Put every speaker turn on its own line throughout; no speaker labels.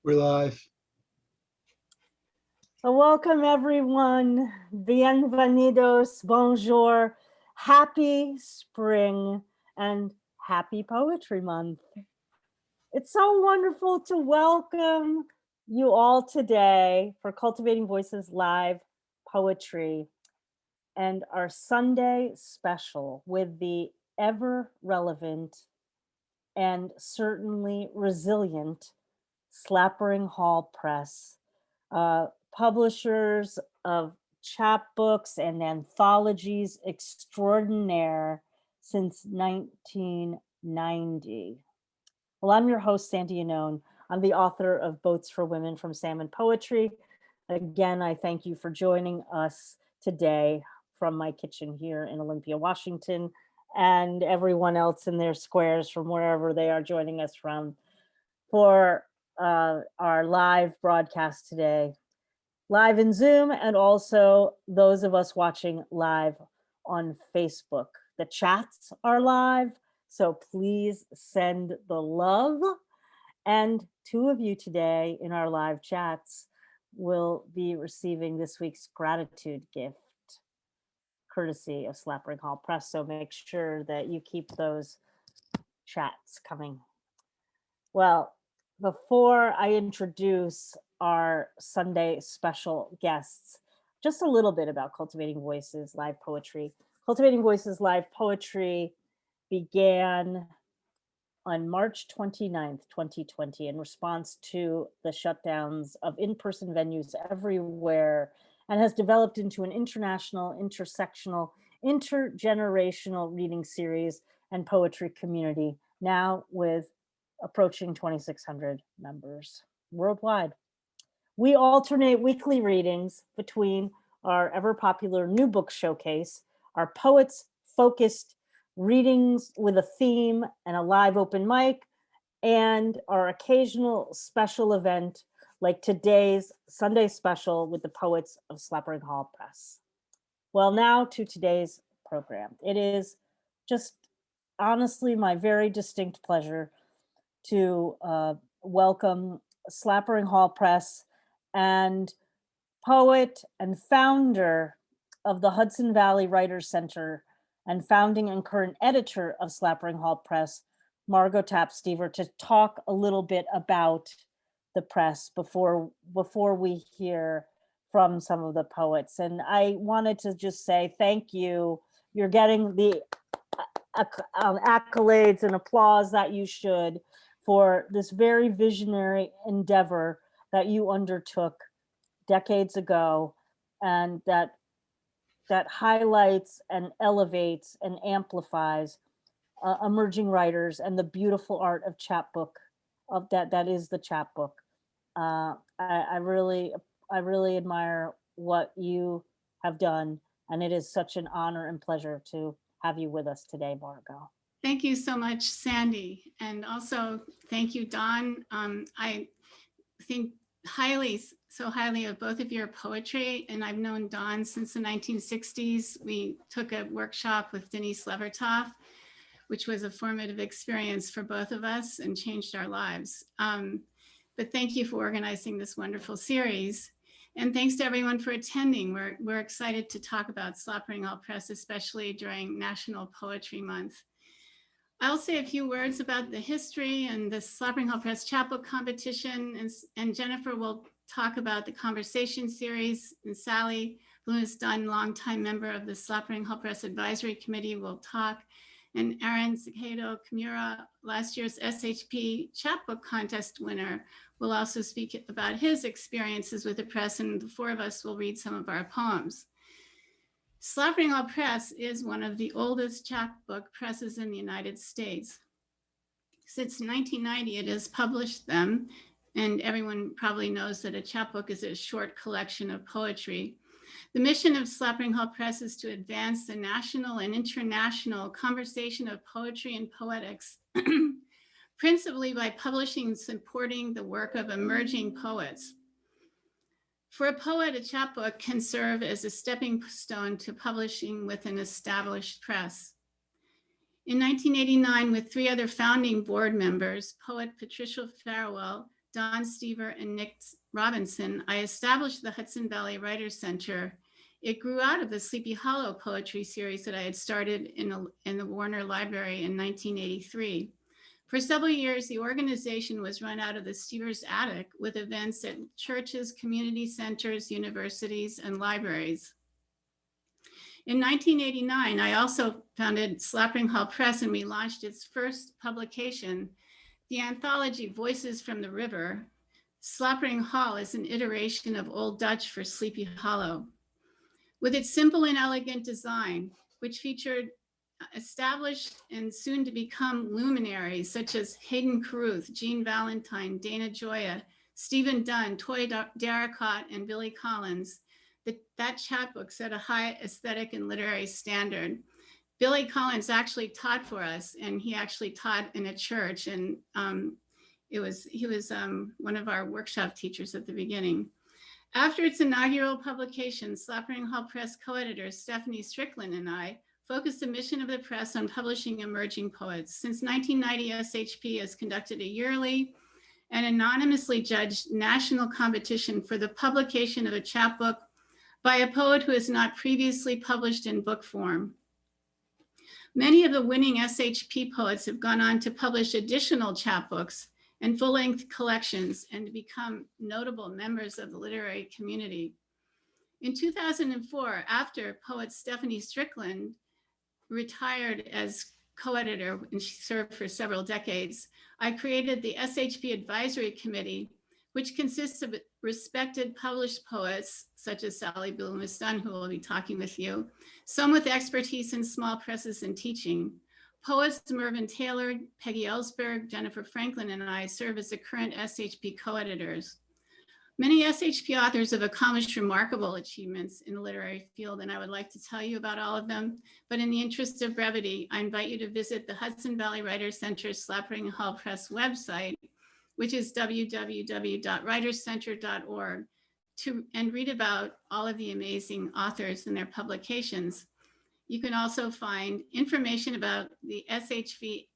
We're live.
So welcome everyone. Bienvenidos, bonjour, happy spring, and happy Poetry Month. It's so wonderful to welcome you all today for Cultivating Voices Live Poetry and our Sunday special with the ever relevant and certainly resilient Slapering Hol Press, publishers of chapbooks and anthologies extraordinaire since 1990. Well, I'm your host, Sandra Yannone. I'm the author of Boats for Women from Salmon Poetry. Again, I thank you for joining us today from my kitchen here in Olympia, Washington, and everyone else in their squares from wherever they are joining us from for our live broadcast today, live in Zoom, and also those of us watching live on Facebook. The chats are live, so please send the love. And two of you today in our live chats will be receiving this week's gratitude gift, courtesy of Slapering Hol Press. So make sure that you keep those chats coming. Well, before I introduce our Sunday special guests, just a little bit about Cultivating Voices Live Poetry. Cultivating Voices Live Poetry began on March 29th, 2020, in response to the shutdowns of in-person venues everywhere, and has developed into an international, intersectional, intergenerational reading series and poetry community, now with approaching 2,600 members worldwide. We alternate weekly readings between our ever popular new book showcase, our poets focused readings with a theme and a live open mic, and our occasional special event like today's Sunday special with the poets of Slapering Hol Press. Well, now to today's program. It is just honestly my very distinct pleasure to welcome Slapering Hol Press and poet and founder of the Hudson Valley Writers Center and founding and current editor of Slapering Hol Press, Margo Taft, to talk a little bit about the press before we hear from some of the poets. And I wanted to just say thank you. You're getting the accolades and applause that you should for this very visionary endeavor that you undertook decades ago, and that highlights and elevates and amplifies emerging writers and the beautiful art of chapbook, of that is the chapbook. I really admire what you have done, and it is such an honor and pleasure to have you with us today, Margo.
Thank you so much, Sandy. And also thank you, Don. I think so highly of both of your poetry, and I've known Don since the 1960s. We took a workshop with Denise Levertov, which was a formative experience for both of us and changed our lives. But thank you for organizing this wonderful series. And thanks to everyone for attending. We're excited to talk about Slapering Hol Press, especially during National Poetry Month. I'll say a few words about the history and the Slapering Hol Press chapbook competition, and Jennifer will talk about the conversation series, and Sally Bliumis-Dunn, longtime member of the Slapering Hol Press Advisory Committee, will talk, and Aaron Caycedo-Kimura, last year's SHP chapbook contest winner, will also speak about his experiences with the press, and the four of us will read some of our poems. Slapering Hol Press is one of the oldest chapbook presses in the United States. Since 1990, it has published them, and everyone probably knows that a chapbook is a short collection of poetry. The mission of Slapering Hol Press is to advance the national and international conversation of poetry and poetics, principally by publishing and supporting the work of emerging poets. For a poet, a chapbook can serve as a stepping stone to publishing with an established press. In 1989, with three other founding board members, poet Patricia Farwell, Don Stever and Nick Robinson, I established the Hudson Valley Writers Center. It grew out of the Sleepy Hollow poetry series that I had started in the Warner Library in 1983. For several years, the organization was run out of the Stever's attic with events at churches, community centers, universities, and libraries. In 1989, I also founded Slapering Hol Press, and we launched its first publication, the anthology Voices from the River. Slapering Hol is an iteration of Old Dutch for Sleepy Hollow. With its simple and elegant design, which featured established and soon to become luminaries such as Hayden Carruth, Jean Valentine, Dana Gioia, Stephen Dunn, Toy Darracott, and Billy Collins, that chapbook set a high aesthetic and literary standard. Billy Collins actually taught for us, and he actually taught in a church, and he was one of our workshop teachers at the beginning. After its inaugural publication, Slapering Hol Press co-editor Stephanie Strickland and I focused the mission of the press on publishing emerging poets. Since 1990, SHP has conducted a yearly and anonymously judged national competition for the publication of a chapbook by a poet who is not previously published in book form. Many of the winning SHP poets have gone on to publish additional chapbooks and full-length collections and to become notable members of the literary community. In 2004, after poet Stephanie Strickland retired as co-editor, and she served for several decades, I created the SHP Advisory Committee, which consists of respected published poets, such as Sally Bliumis-Dunn, who will be talking with you, some with expertise in small presses and teaching. Poets Mervyn Taylor, Peggy Ellsberg, Jennifer Franklin, and I serve as the current SHP co-editors. Many SHP authors have accomplished remarkable achievements in the literary field, and I would like to tell you about all of them. But in the interest of brevity, I invite you to visit the Hudson Valley Writers Center Slapering Hol Press website, which is www.writerscenter.org, and read about all of the amazing authors and their publications. You can also find information about the SHP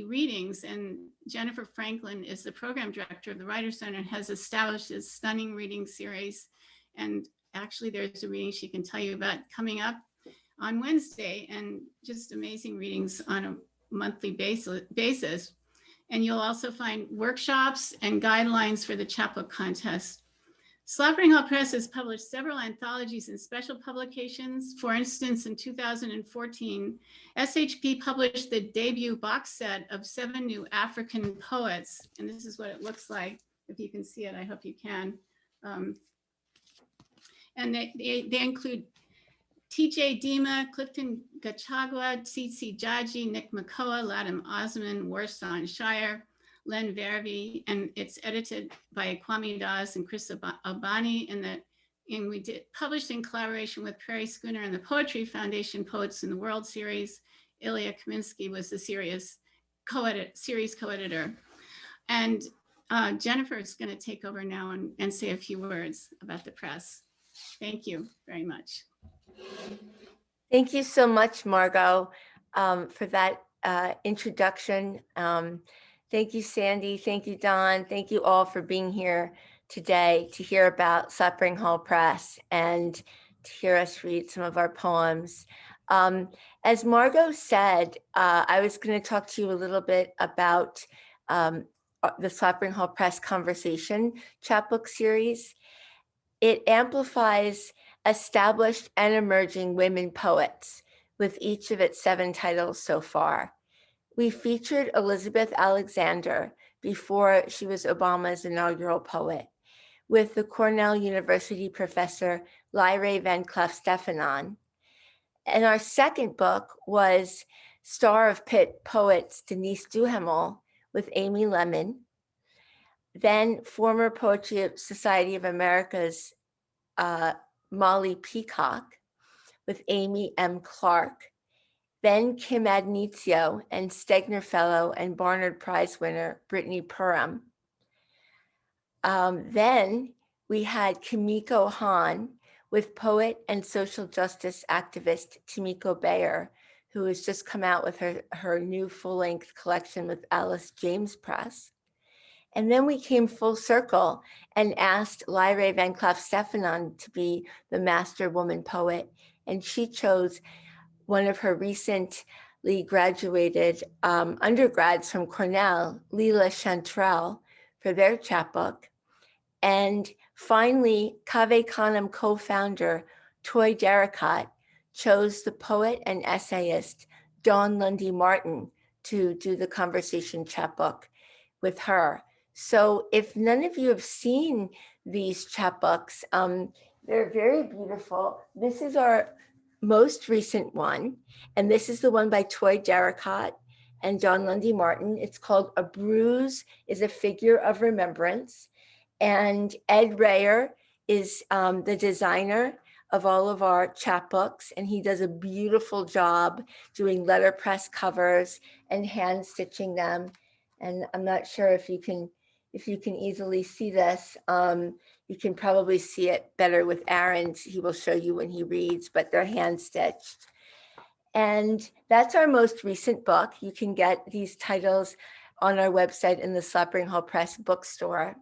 readings, and Jennifer Franklin is the program director of the Writers Center and has established a stunning reading series. And actually there's a reading she can tell you about coming up on Wednesday, and just amazing readings on a monthly basis. And you'll also find workshops and guidelines for the chapbook contest. Slapering Hol Press has published several anthologies and special publications. For instance, in 2014, SHP published the debut box set of 7 new African poets. And this is what it looks like. If you can see it, I hope you can. And they include TJ Dima, Clifton Gachagua, Tsitsi Jaji, Nick Makoa, Ladim Osman, Warsan Shire, Len Vervey, and it's edited by Kwame Dawes and Chris Albani, and we published in collaboration with Prairie Schooner and the Poetry Foundation Poets in the World series. Ilya Kaminsky was the series co-editor. And Jennifer is going to take over now and say a few words about the press. Thank you very much.
Thank you so much, Margo, for that introduction. Thank you, Sandy. Thank you, Don. Thank you all for being here today to hear about Slapering Hol Press and to hear us read some of our poems. As Margo said, I was going to talk to you a little bit about the Slapering Hol Press Conversation chapbook series. It amplifies established and emerging women poets with each of its 7 titles so far. We featured Elizabeth Alexander before she was Obama's inaugural poet, with the Cornell University professor Lyrae Van Cleef Stefanon. And our second book was Star of Pitt poets Denise Duhamel with Amy Lemon, then former Poetry Society of America's Molly Peacock with Amy M. Clark, then Kim Adnizio and Stegner Fellow and Barnard Prize winner Brittany Purum. Then we had Kimiko Hahn with poet and social justice activist Timiko Bayer, who has just come out with her new full-length collection with Alice James Press. And then we came full circle and asked Lyra Van Clough-Stefanon to be the master woman poet. And she chose one of her recently graduated undergrads from Cornell, Leela Chantrell, for their chapbook. And finally, Cave Canem co-founder Toy Darracott chose the poet and essayist Dawn Lundy Martin to do the conversation chapbook with her. So if none of you have seen these chapbooks, they're very beautiful. This is our most recent one, and this is the one by Toy Darracott and Dawn Lundy Martin. It's called A Bruise is a Figure of Remembrance. And Ed Rayer is the designer of all of our chapbooks, and he does a beautiful job doing letterpress covers and hand stitching them. And I'm not sure if you can easily see this. You can probably see it better with Aaron's. He will show you when he reads, but they're hand stitched. And that's our most recent book. You can get these titles on our website in the Slapering Hol Press bookstore.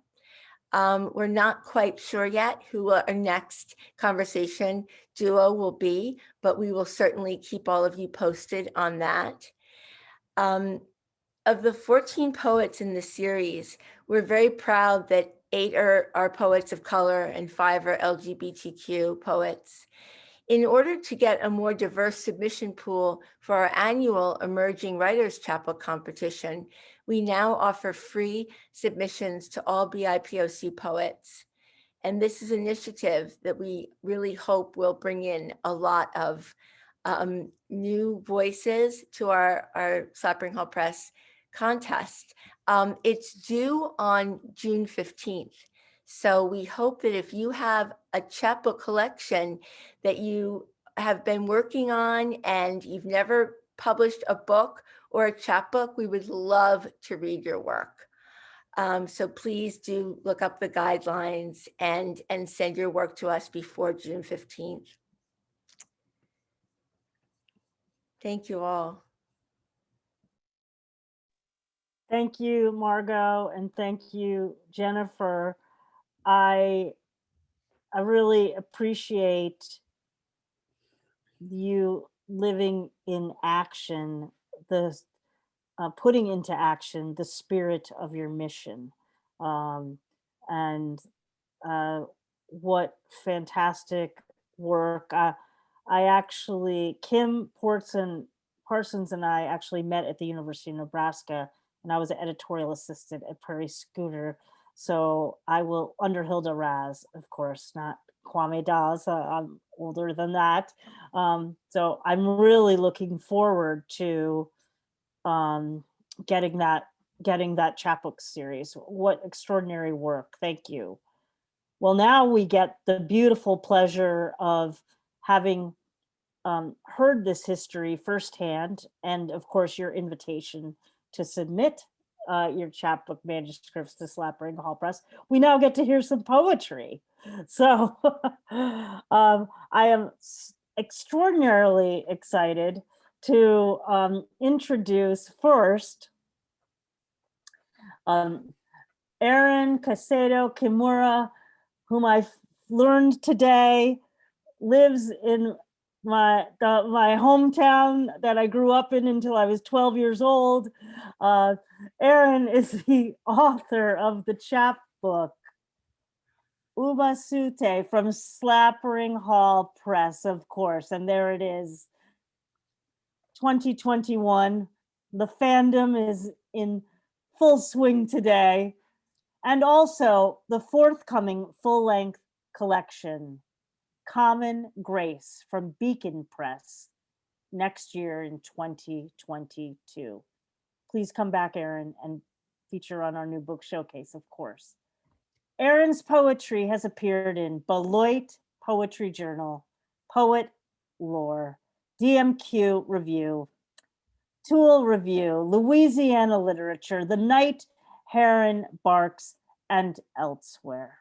We're not quite sure yet who our next conversation duo will be, but we will certainly keep all of you posted on that. Of the 14 poets in the series, we're very proud that 8 are poets of color and 5 are LGBTQ poets. In order to get a more diverse submission pool for our annual Emerging Writers Chapbook competition, we now offer free submissions to all BIPOC poets. And this is an initiative that we really hope will bring in a lot of new voices to our Slapering Hol Press contest. It's due on June 15th. So we hope that if you have a chapbook collection that you have been working on and you've never published a book or a chapbook, we would love to read your work. So please do look up the guidelines and send your work to us before June 15th. Thank you all.
Thank you, Margo, and thank you, Jennifer. I really appreciate you living in action, the putting into action the spirit of your mission. And what fantastic work. I actually, Kim Parsons and I actually met at the University of Nebraska, and I was an editorial assistant at Prairie Scooter. So I will, under Hilda Raz, of course, not Kwame Dawes, I'm older than that. So I'm really looking forward to getting that chapbook series. What extraordinary work. Thank you. Well, now we get the beautiful pleasure of having heard this history firsthand, and of course your invitation to submit your chapbook manuscripts to Slapering Hol Press. We now get to hear some poetry. So I am extraordinarily excited to introduce first Aaron Caycedo-Kimura, whom I've learned today lives in my hometown that I grew up in until I was 12 years old. Aaron is the author of the chapbook Umasute from Slapering Hol Press, of course, and there it is, 2021. The fandom is in full swing today. And also the forthcoming full-length collection, Common Grace from Beacon Press, next year in 2022. Please come back, Aaron, and feature on our new book showcase, of course. Aaron's poetry has appeared in Beloit Poetry Journal, Poet Lore, DMQ Review, Tool Review, Louisiana Literature, The Night Heron Barks, and elsewhere.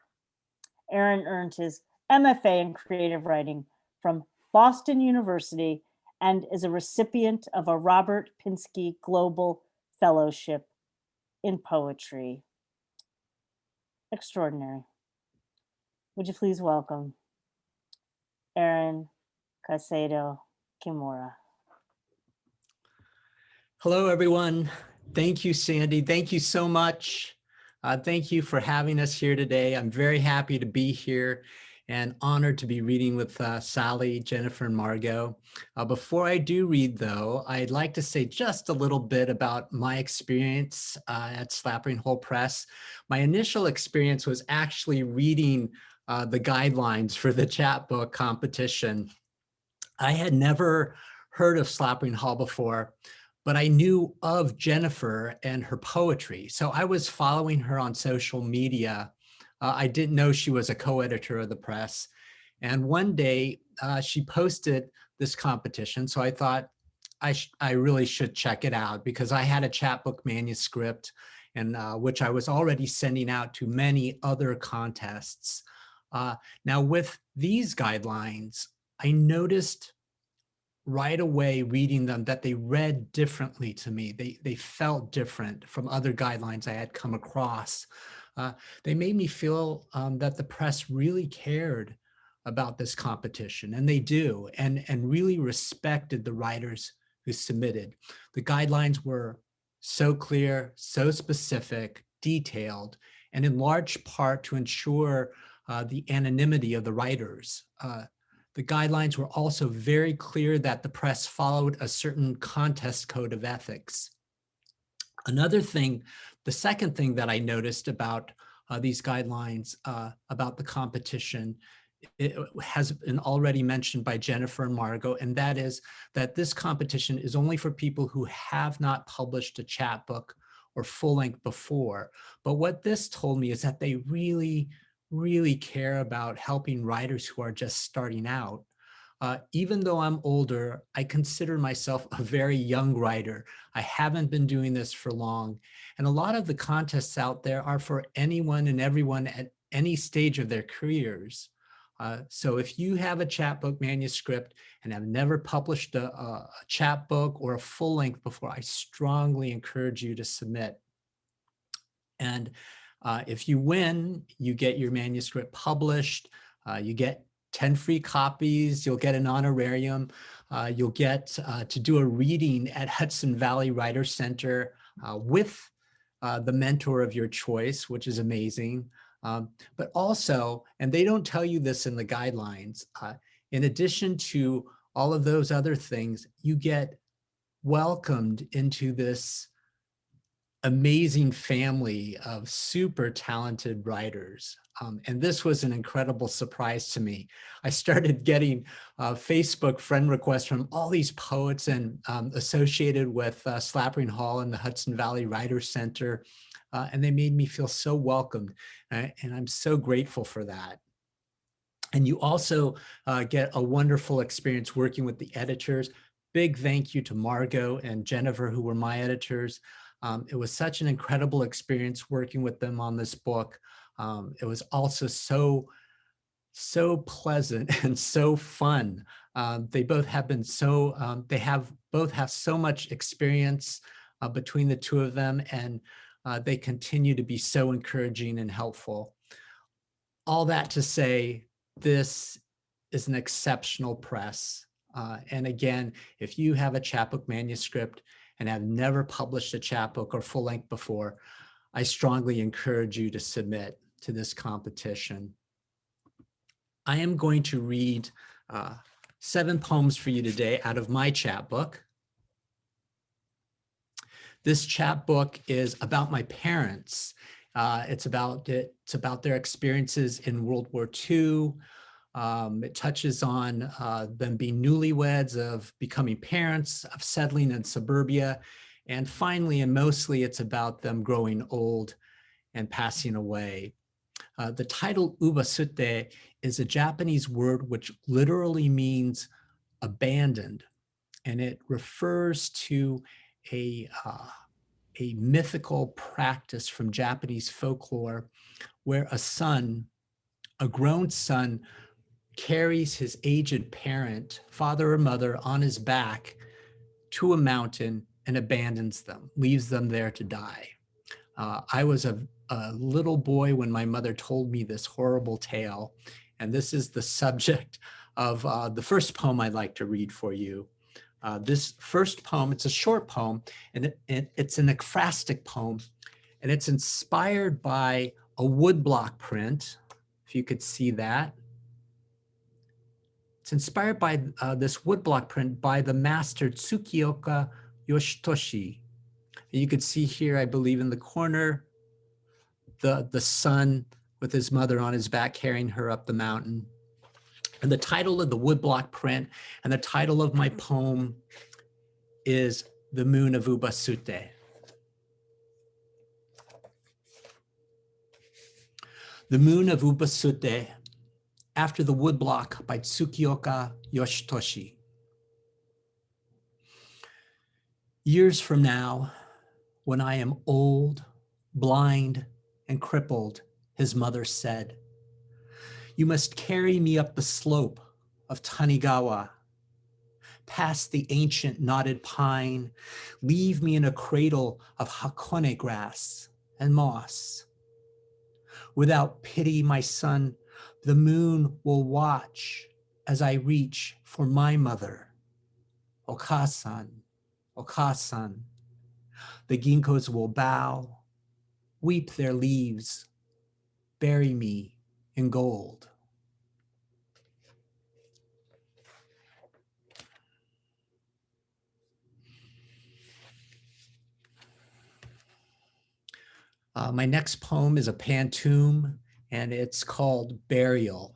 Aaron earned his MFA in creative writing from Boston University and is a recipient of a Robert Pinsky Global Fellowship in Poetry. extraordinary. Would you please welcome Aaron Caycedo-Kimura.
Hello, everyone. Thank you, Sandy. Thank you so much. Thank you for having us here today. I'm very happy to be here and honored to be reading with Sally, Jennifer, and Margo. Before I do read, though, I'd like to say just a little bit about my experience at Slapering Hol Press. My initial experience was actually reading the guidelines for the chapbook competition. I had never heard of Slapering Hol before, but I knew of Jennifer and her poetry. So I was following her on social media. I didn't know she was a co-editor of the press. And one day she posted this competition. So I thought I really should check it out because I had a chapbook manuscript and which I was already sending out to many other contests. Now with these guidelines, I noticed right away reading them that they read differently to me. They felt different from other guidelines I had come across. They made me feel that the press really cared about this competition, and they do, and really respected the writers who submitted. The guidelines were so clear, so specific, detailed, and in large part to ensure the anonymity of the writers. The guidelines were also very clear that the press followed a certain contest code of ethics. Another thing, the second thing that I noticed about these guidelines about the competition, it has been already mentioned by Jennifer and Margo, and that is that this competition is only for people who have not published a chapbook or full length before. But what this told me is that they really care about helping writers who are just starting out. Even though I'm older, I consider myself a very young writer. I haven't been doing this for long. And a lot of the contests out there are for anyone and everyone at any stage of their careers. So if you have a chapbook manuscript and have never published a chapbook or a full length before, I strongly encourage you to submit. And if you win, you get your manuscript published, you get 10 free copies, you'll get an honorarium, you'll get to do a reading at Hudson Valley Writer Center with the mentor of your choice, which is amazing. But also, and they don't tell you this in the guidelines, in addition to all of those other things, you get welcomed into this amazing family of super talented writers. And this was an incredible surprise to me. I started getting Facebook friend requests from all these poets and associated with Slapering Hol and the Hudson Valley Writers Center. And they made me feel so welcomed. And I'm so grateful for that. And you also get a wonderful experience working with the editors. Big thank you to Margo and Jennifer, who were my editors. It was such an incredible experience working with them on this book. It was also so pleasant and so fun. They both have been so, both have so much experience between the two of them, and they continue to be so encouraging and helpful. All that to say, this is an exceptional press. And again, if you have a chapbook manuscript and have never published a chapbook or full length before, I strongly encourage you to submit to this competition. I am going to read 7 poems for you today out of my chapbook. This chapbook is about my parents. It's about their experiences in World War II. It touches on them being newlyweds, of becoming parents, of settling in suburbia. And finally, and mostly, it's about them growing old and passing away. The title ubasute is a Japanese word which literally means abandoned. And it refers to a mythical practice from Japanese folklore where a grown son, carries his aged parent, father or mother, on his back to a mountain and abandons them, leaves them there to die. I was a a little boy when my mother told me this horrible tale. And this is the subject of the first poem I'd like to read for you. This first poem, it's a short poem, and it's an ekphrastic poem, and it's inspired by a woodblock print, if you could see that. It's inspired by this woodblock print by the master Tsukioka Yoshitoshi. And you could see here, I believe in the corner, the son with his mother on his back carrying her up the mountain. And the title of the woodblock print and the title of my poem is The Moon of Ubasute. The Moon of Ubasute, after the woodblock by Tsukioka Yoshitoshi. Years from now, when I am old, blind, and crippled, his mother said, you must carry me up the slope of Tanigawa, past the ancient knotted pine, leave me in a cradle of hakone grass and moss. Without pity, my son, the moon will watch as I reach for my mother. Okasan, Okasan. The ginkgos will bow, weep their leaves, bury me in gold. My next poem is a pantoum, and it's called Burial.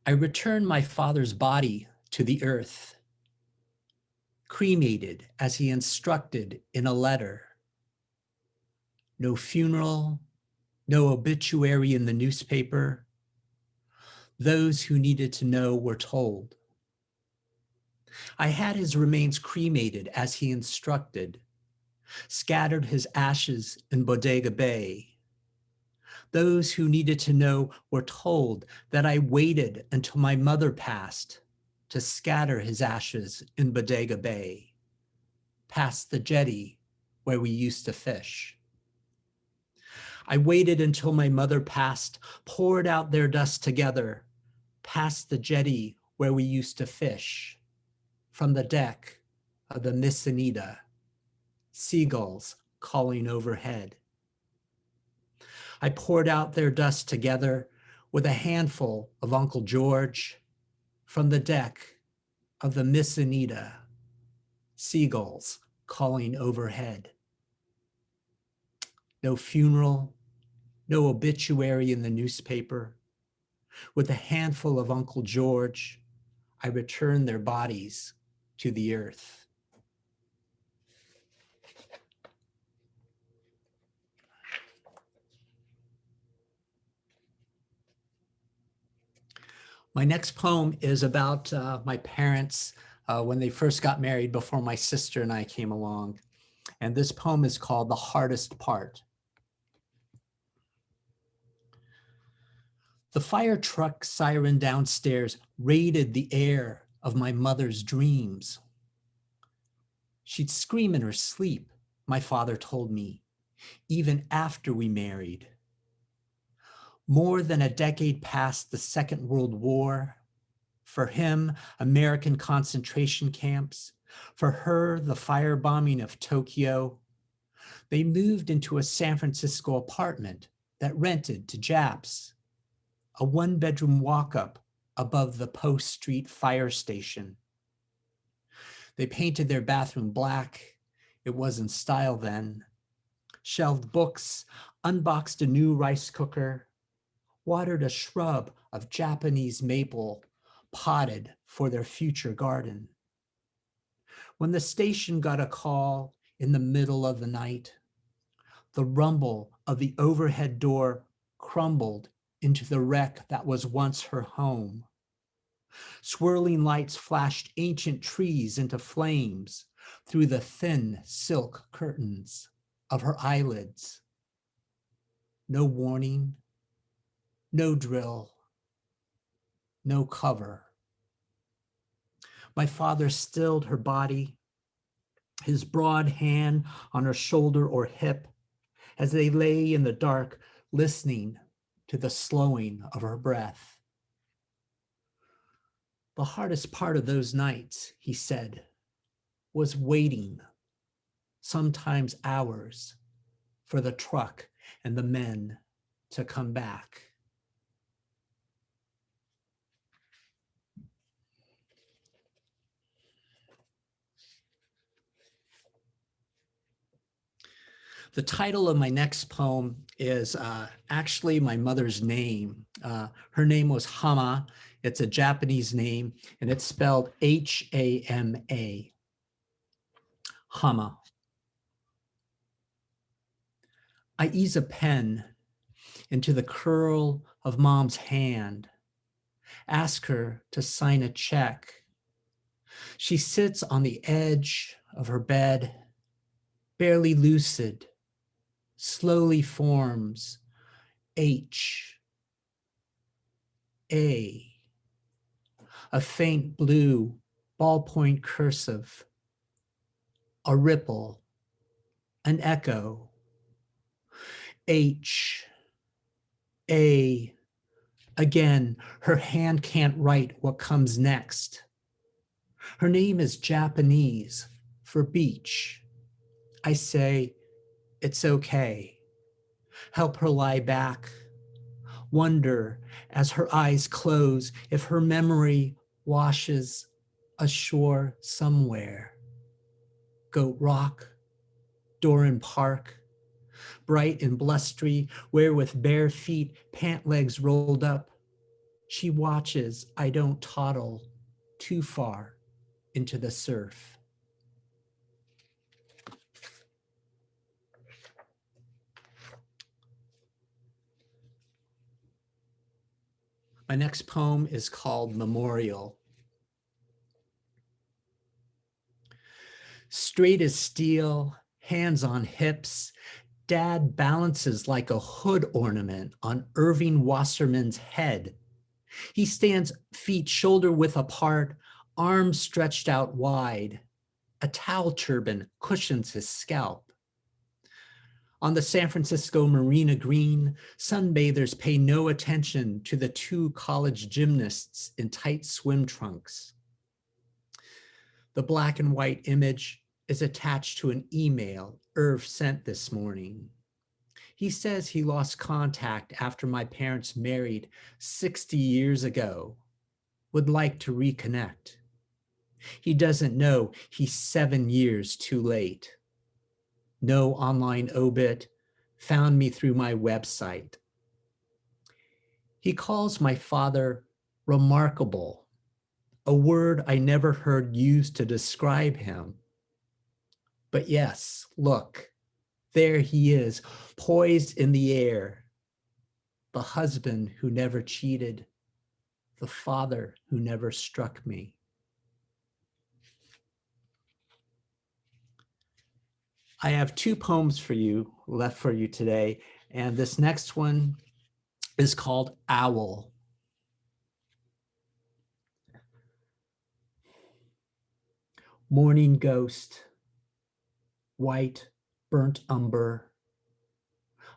I return my father's body to the earth, cremated as he instructed in a letter. No funeral, no obituary in the newspaper. Those who needed to know were told. I had his remains cremated as he instructed, scattered his ashes in Bodega Bay. Those who needed to know were told that I waited until my mother passed to scatter his ashes in Bodega Bay, past the jetty where we used to fish. I waited until my mother passed, poured out their dust together, past the jetty where we used to fish, from the deck of the Miss Anita, seagulls calling overhead. I poured out their dust together with a handful of Uncle George from the deck of the Miss Anita, seagulls calling overhead. No funeral, no obituary in the newspaper. With a handful of Uncle George, I returned their bodies to the earth. My next poem is about my parents when they first got married before my sister and I came along. And this poem is called The Hardest Part. The fire truck siren downstairs raided the air of my mother's dreams. She'd scream in her sleep, my father told me, even after we married. More than a decade past the Second World War. For him, American concentration camps. For her, the firebombing of Tokyo. They moved into a San Francisco apartment that rented to Japs. A one-bedroom walk-up above the Post Street fire station. They painted their bathroom black. It was in style then. Shelved books, unboxed a new rice cooker, watered a shrub of Japanese maple, potted for their future garden. When the station got a call in the middle of the night, the rumble of the overhead door crumbled into the wreck that was once her home. Swirling lights flashed ancient trees into flames through the thin silk curtains of her eyelids. No warning, no drill, no cover. My father stilled her body, his broad hand on her shoulder or hip, as they lay in the dark, listening to the slowing of her breath. The hardest part of those nights, he said, was waiting, sometimes hours, for the truck and the men to come back. The title of my next poem is actually my mother's name. Her name was Hama. It's a Japanese name, and it's spelled H-A-M-A. Hama. I ease a pen into the curl of mom's hand, ask her to sign a check. She sits on the edge of her bed, barely lucid, slowly forms H, A, a faint blue ballpoint cursive, a ripple, an echo, H, A, again, her hand can't write what comes next. Her name is Japanese for beach. I say, it's okay. Help her lie back. Wonder as her eyes close if her memory washes ashore somewhere. Goat Rock, Doran Park, bright and blustery, where with bare feet, pant legs rolled up, she watches I don't toddle too far into the surf. My next poem is called Memorial. Straight as steel, hands on hips, Dad balances like a hood ornament on Irving Wasserman's head. He stands feet shoulder width apart, arms stretched out wide. A towel turban cushions his scalp. On the San Francisco Marina Green, sunbathers pay no attention to the two college gymnasts in tight swim trunks. The black and white image is attached to an email Irv sent this morning. He says he lost contact after my parents married 60 years ago, would like to reconnect. He doesn't know he's 7 years too late. No online obit, found me through my website. He calls my father remarkable, a word I never heard used to describe him. But yes, look, there he is, poised in the air, the husband who never cheated, the father who never struck me. I have 2 poems for you, left for you today, and this next one is called Owl. Morning ghost, white, burnt umber.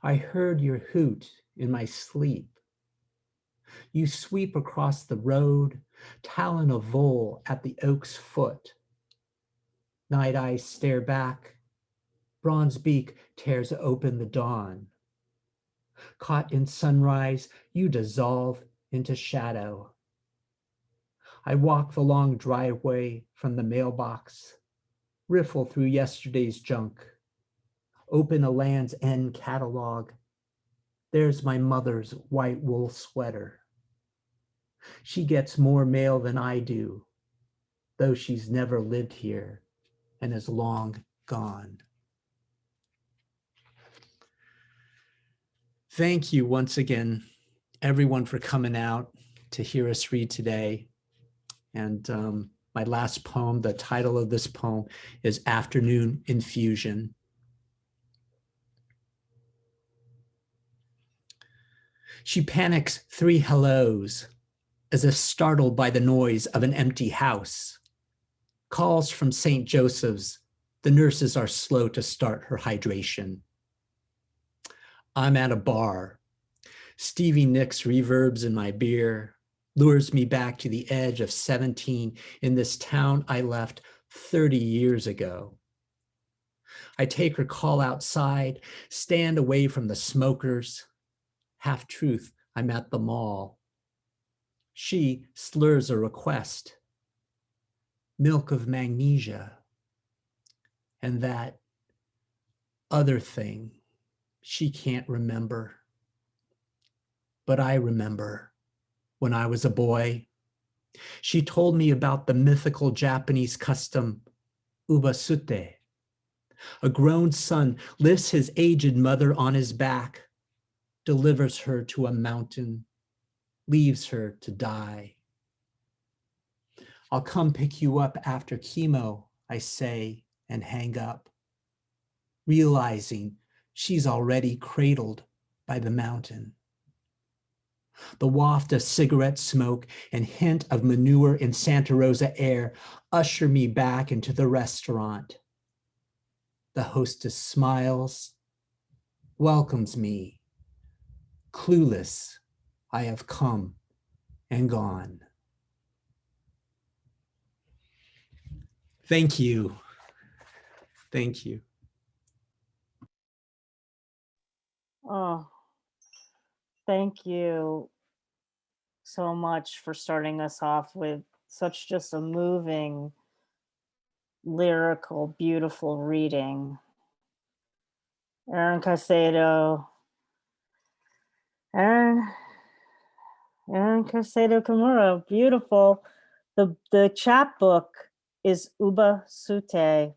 I heard your hoot in my sleep. You sweep across the road, talon of vole at the oak's foot. Night eyes stare back. Bronze beak tears open the dawn. Caught in sunrise, you dissolve into shadow. I walk the long driveway from the mailbox, riffle through yesterday's junk, open a Land's End catalog. There's my mother's white wool sweater. She gets more mail than I do, though she's never lived here and is long gone. Thank you once again, everyone, for coming out to hear us read today. And my last poem, the title of this poem is Afternoon Infusion. She panics 3 hellos, as if startled by the noise of an empty house. Calls from St. Joseph's The nurses are slow to start her hydration. I'm at a bar. Stevie Nicks reverbs in my beer, lures me back to the edge of 17 in this town I left 30 years ago. I take her call outside, stand away from the smokers. Half truth, I'm at the mall. She slurs a request. Milk of magnesia. And that other thing she can't remember. But I remember when I was a boy. She told me about the mythical Japanese custom, ubasute. A grown son lifts his aged mother on his back, delivers her to a mountain, leaves her to die. I'll come pick you up after chemo, I say, and hang up, realizing she's already cradled by the mountain. The waft of cigarette smoke and hint of manure in Santa Rosa air usher me back into the restaurant. The hostess smiles, welcomes me. Clueless, I have come and gone. Thank you. Thank you.
Oh, thank you so much for starting us off with such just a moving, lyrical, beautiful reading. Aaron Caycedo, Aaron Caycedo-Kimura, beautiful. The chapbook is Uba Sute,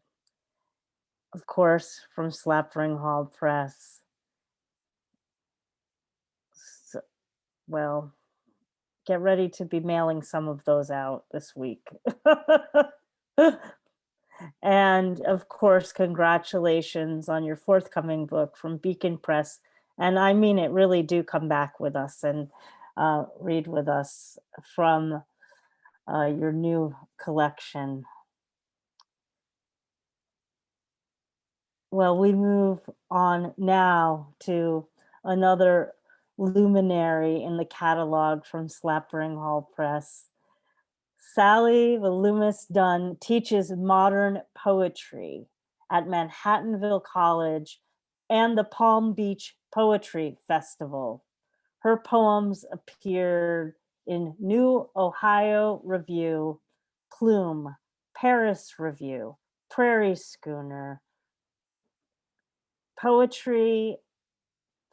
of course, from Slapering Hol Press. So, well, get ready to be mailing some of those out this week. And of course, congratulations on your forthcoming book from Beacon Press. And I mean it, really do come back with us and read with us from your new collection. Well, we move on now to another luminary in the catalog from Slapering Hol Press. Sally Bliumis-Dunn teaches modern poetry at Manhattanville College and the Palm Beach Poetry Festival. Her poems appeared in New Ohio Review, Plume, Paris Review, Prairie Schooner, Poetry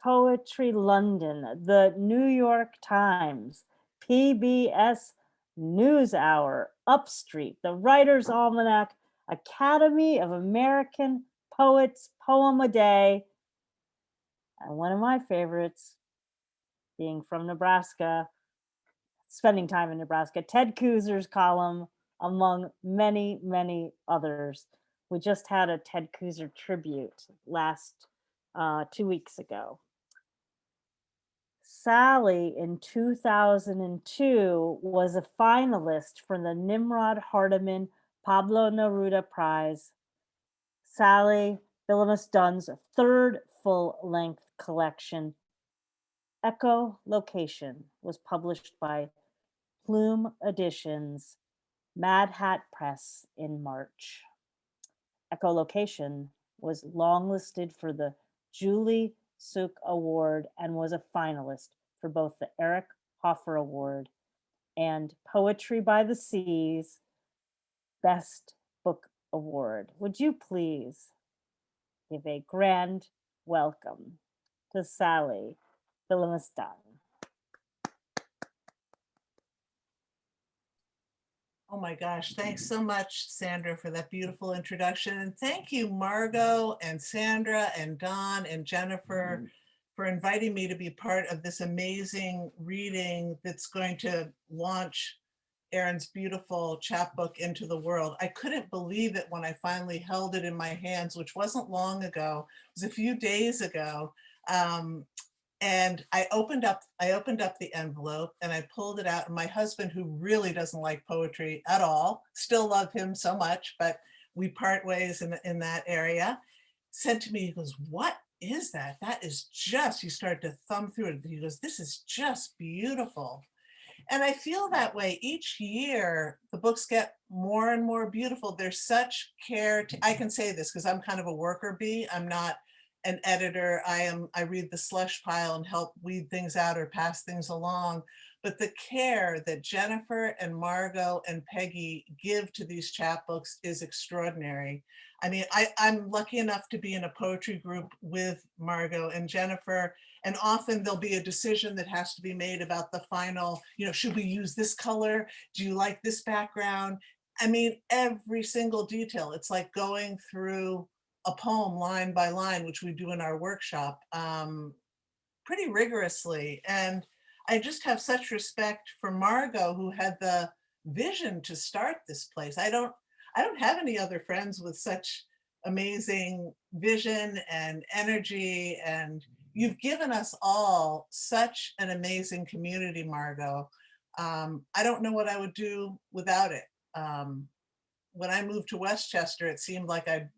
London, the New York Times, PBS NewsHour, Upstreet, the Writer's Almanac, Academy of American Poets Poem a Day, and one of my favorites, being from Nebraska, spending time in Nebraska, Ted Kuzer's column, among many, many others. We just had a Ted Kuzer tribute last 2 weeks ago. Sally in 2002 was a finalist for the Nimrod Hardiman Pablo Neruda Prize. Sally Bliumis-Dunn's third full-length collection, Echolocation, was published by Plume Editions, Mad Hat Press in March. Echolocation was longlisted for the Julie Suk Award and was a finalist for both the Eric Hoffer Award and Poetry by the Seas Best Book Award. Would you please give a grand welcome to Sally Bliumis-Dunn?
Oh my gosh, thanks so much, Sandra, for that beautiful introduction. And thank you, Margo and Sandra and Don and Jennifer for inviting me to be part of this amazing reading that's going to launch Erin's beautiful chapbook into the world. I couldn't believe it when I finally held it in my hands, which wasn't long ago. It was a few days ago. And I opened up the envelope and I pulled it out. And my husband, who really doesn't like poetry at all, still love him so much, but we part ways in that area, said to me, he goes, "What is that? That is just," he started to thumb through it. He goes, "This is just beautiful." And I feel that way each year. The books get more and more beautiful. There's such care. I can say this because I'm kind of a worker bee. I'm not an editor. I read the slush pile and help weed things out or pass things along. But the care that Jennifer and Margo and Peggy give to these chapbooks is extraordinary. I mean, I'm lucky enough to be in a poetry group with Margo and Jennifer, and often there'll be a decision that has to be made about the final, should we use this color? Do you like this background? I mean, every single detail. It's like going through a poem line by line, which we do in our workshop pretty rigorously. And I just have such respect for Margo, who had the vision to start this place. I don't have any other friends with such amazing vision and energy, and you've given us all such an amazing community, Margo. I don't know what I would do without it. When I moved to Westchester, it seemed like I'd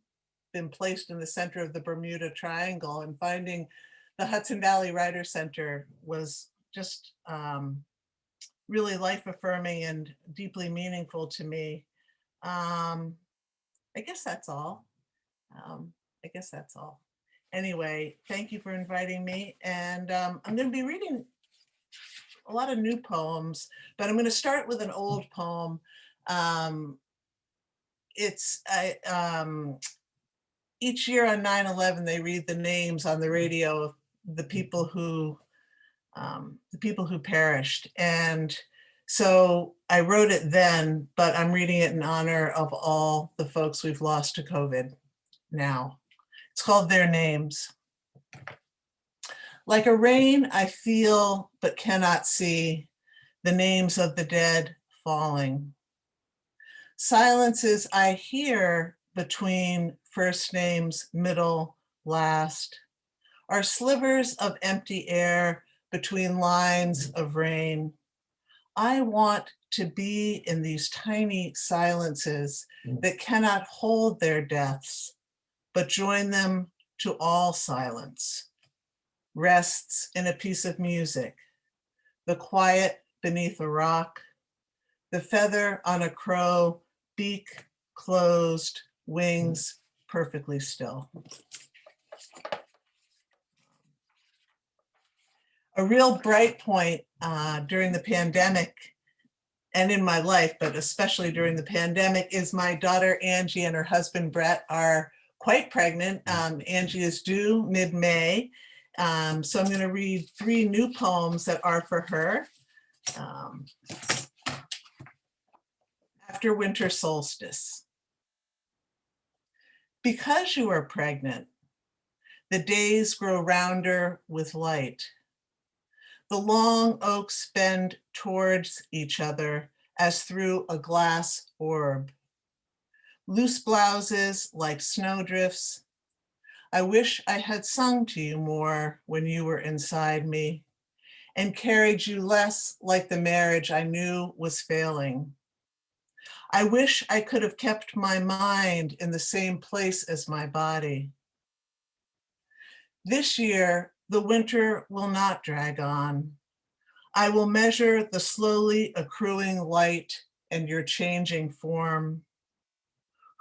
been placed in the center of the Bermuda Triangle, and finding the Hudson Valley Writer Center was just really life-affirming and deeply meaningful to me. I guess that's all. Anyway, thank you for inviting me. And I'm going to be reading a lot of new poems, but I'm going to start with an old poem. Each year on 9/11, they read the names on the radio of the people who perished. And so I wrote it then, but I'm reading it in honor of all the folks we've lost to COVID now. It's called Their Names. Like a rain, I feel but cannot see the names of the dead falling. Silences I hear between first names, middle, last, are slivers of empty air between lines of rain. I want to be in these tiny silences that cannot hold their deaths, but join them to all silence. Rests in a piece of music, the quiet beneath a rock, the feather on a crow, beak closed, wings perfectly still. A real bright point during the pandemic and in my life, but especially during the pandemic, is my daughter Angie and her husband Brett are quite pregnant. Angie is due mid-May. So I'm going to read 3 new poems that are for her. After winter solstice. Because you are pregnant, the days grow rounder with light. The long oaks bend towards each other as through a glass orb. Loose blouses like snowdrifts. I wish I had sung to you more when you were inside me, and carried you less like the marriage I knew was failing. I wish I could have kept my mind in the same place as my body. This year, the winter will not drag on. I will measure the slowly accruing light and your changing form.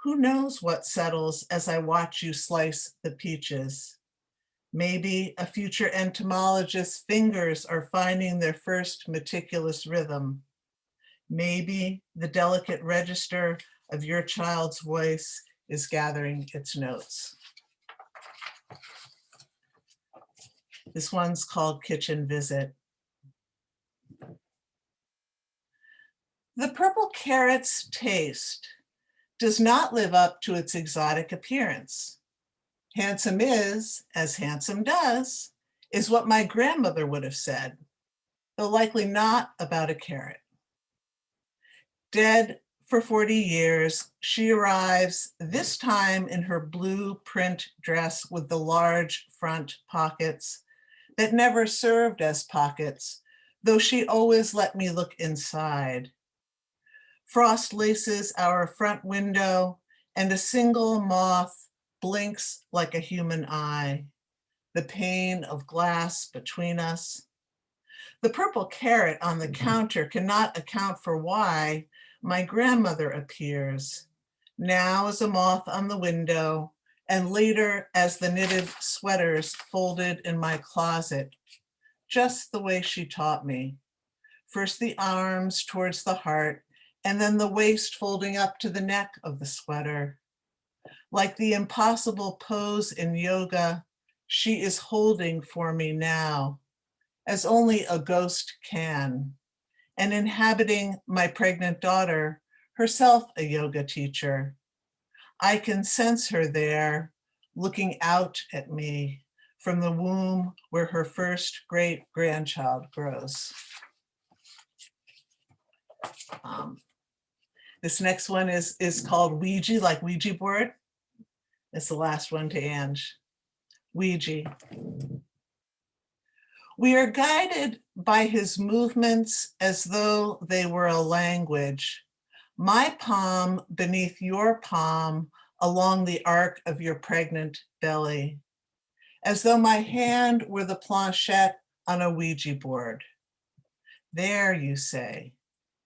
Who knows what settles as I watch you slice the peaches? Maybe a future entomologist's fingers are finding their first meticulous rhythm. Maybe the delicate register of your child's voice is gathering its notes. This one's called Kitchen Visit. The purple carrot's taste does not live up to its exotic appearance. Handsome is, as handsome does, is what my grandmother would have said, though likely not about a carrot. Dead for 40 years, she arrives this time in her blue print dress with the large front pockets that never served as pockets, though she always let me look inside. Frost laces our front window, and a single moth blinks like a human eye, the pane of glass between us. The purple carrot on the counter cannot account for why my grandmother appears, now as a moth on the window, and later as the knitted sweaters folded in my closet, just the way she taught me. First the arms towards the heart, and then the waist folding up to the neck of the sweater. Like the impossible pose in yoga, she is holding for me now, as only a ghost can, and inhabiting my pregnant daughter, herself a yoga teacher. I can sense her there, looking out at me from the womb where her first great grandchild grows. This next one is called Ouija, like Ouija board. It's the last one to Ange. Ouija. We are guided by his movements as though they were a language. My palm beneath your palm along the arc of your pregnant belly, as though my hand were the planchette on a Ouija board. There, you say.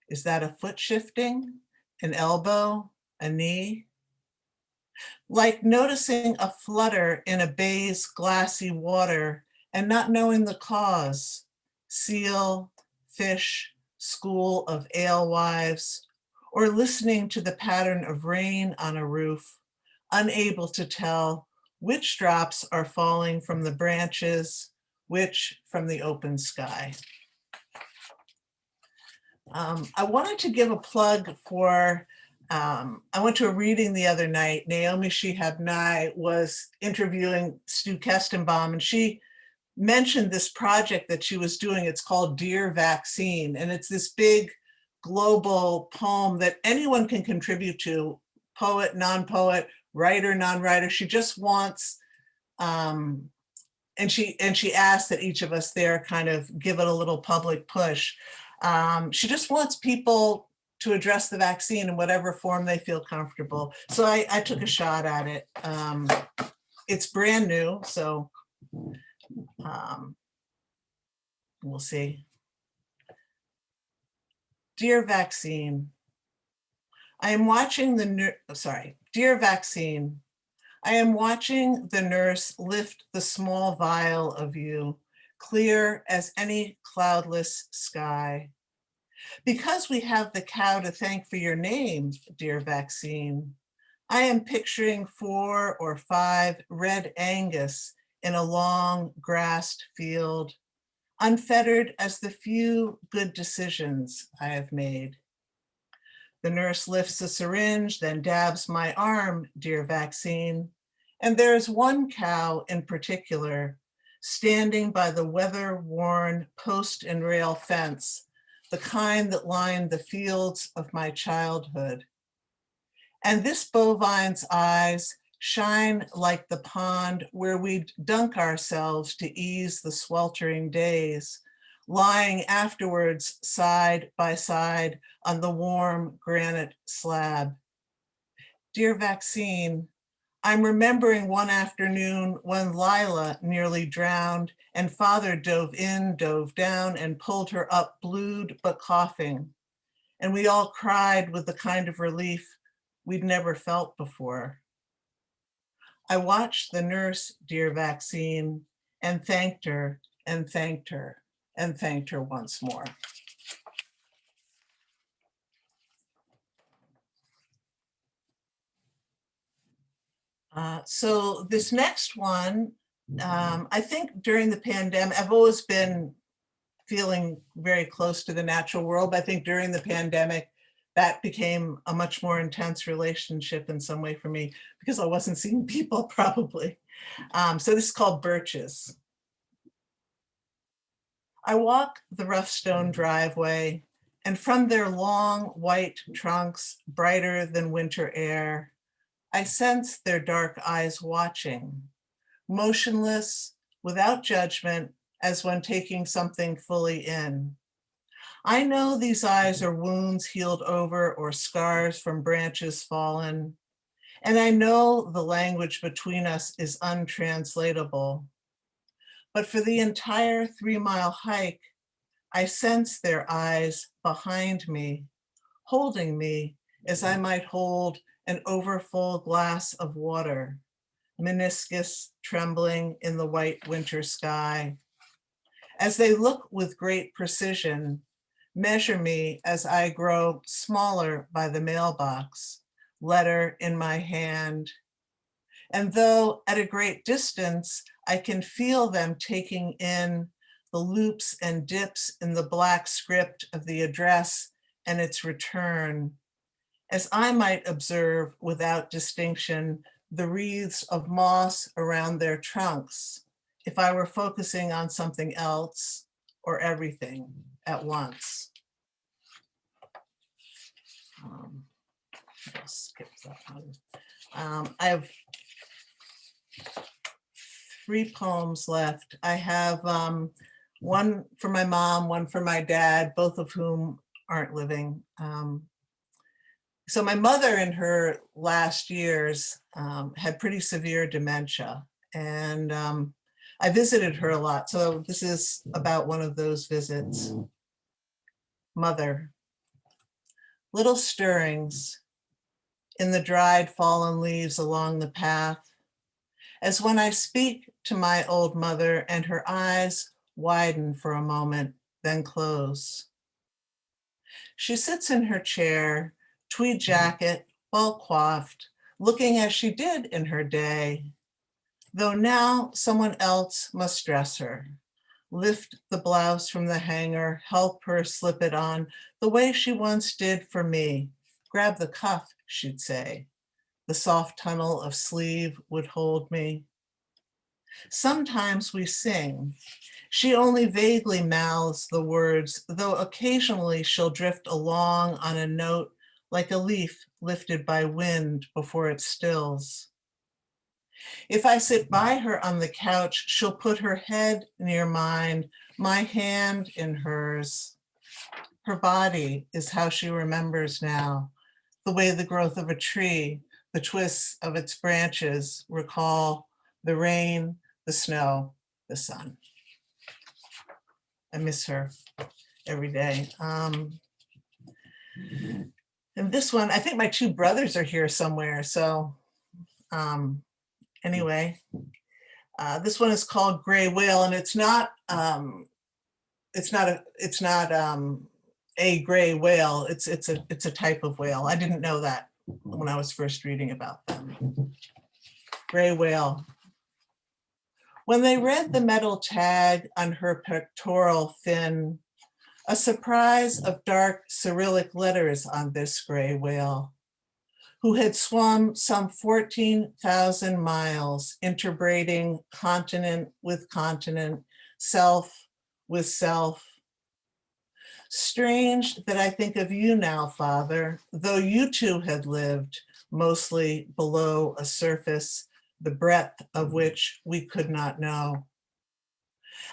Is that a foot shifting, an elbow, a knee? Like noticing a flutter in a bay's glassy water and not knowing the cause. Seal, fish, school of alewives, or listening to the pattern of rain on a roof, unable to tell which drops are falling from the branches, which from the open sky. I wanted to give a plug for, I went to a reading the other night. Naomi Shihab-Nye was interviewing Stu Kestenbaum, and she mentioned this project that she was doing. It's called Dear Vaccine, and it's this big global poem that anyone can contribute to, poet, non-poet, writer, non-writer. She just wants, and she asked that each of us there kind of give it a little public push. She just wants people to address the vaccine in whatever form they feel comfortable. So I took a shot at it. It's brand new, so we'll see. Dear Vaccine, I am watching Dear Vaccine, I am watching the nurse lift the small vial of you, clear as any cloudless sky. Because we have the cow to thank for your name, dear Vaccine, I am picturing 4 or 5 red Angus in a long grassed field, unfettered as the few good decisions I have made. The nurse lifts a syringe, then dabs my arm, dear Vaccine, and there is one cow in particular, standing by the weather-worn post and rail fence, the kind that lined the fields of my childhood. And this bovine's eyes shine like the pond where we'd dunk ourselves to ease the sweltering days, lying afterwards side by side on the warm granite slab. Dear Vaccine, I'm remembering one afternoon when Lila nearly drowned and father dove in, dove down and pulled her up blued but coughing. And we all cried with the kind of relief we'd never felt before. I watched the nurse, dear Vaccine, and thanked her and thanked her and thanked her once more. So this next one, I think during the pandemic, I've always been feeling very close to the natural world. But I think during the pandemic, that became a much more intense relationship in some way for me because I wasn't seeing people probably. So this is called Birches. I walk the rough stone driveway, and from their long white trunks, brighter than winter air, I sense their dark eyes watching, motionless, without judgment, as when taking something fully in. I know these eyes are wounds healed over or scars from branches fallen, And I know the language between us is untranslatable. But for the entire 3-mile hike, I sense their eyes behind me, holding me as I might hold an overfull glass of water, meniscus trembling in the white winter sky. As they look with great precision, measure me as I grow smaller by the mailbox, letter in my hand. And though at a great distance, I can feel them taking in the loops and dips in the black script of the address and its return, as I might observe without distinction the wreaths of moss around their trunks, if I were focusing on something else or everything at once. I'll skip that one. I have 3 poems left. I have one for my mom, one for my dad, both of whom aren't living. So my mother in her last years had pretty severe dementia, and I visited her a lot. So this is about one of those visits. Mother, little stirrings in the dried fallen leaves along the path, as when I speak to my old mother and her eyes widen for a moment, then close. She sits in her chair, tweed jacket, well coiffed, looking as she did in her day, though now someone else must dress her, lift the blouse from the hanger, help her slip it on the way she once did for me. Grab the cuff, she'd say. The soft tunnel of sleeve would hold me. Sometimes we sing. She only vaguely mouths the words, though occasionally she'll drift along on a note like a leaf lifted by wind before it stills. If I sit by her on the couch, she'll put her head near mine, my hand in hers. Her body is how she remembers now, the way the growth of a tree, the twists of its branches recall the rain, the snow, the sun. I miss her every day. And this one, I think my 2 brothers are here somewhere. So anyway, this one is called Gray Whale, and it's not a gray whale. It's a type of whale. I didn't know that when I was first reading about them. Gray whale. When they read the metal tag on her pectoral fin, a surprise of dark Cyrillic letters on this gray whale, who had swum some 14,000 miles, interbraiding continent with continent, self with self. Strange that I think of you now, Father, though you too had lived, mostly below a surface, the breadth of which we could not know.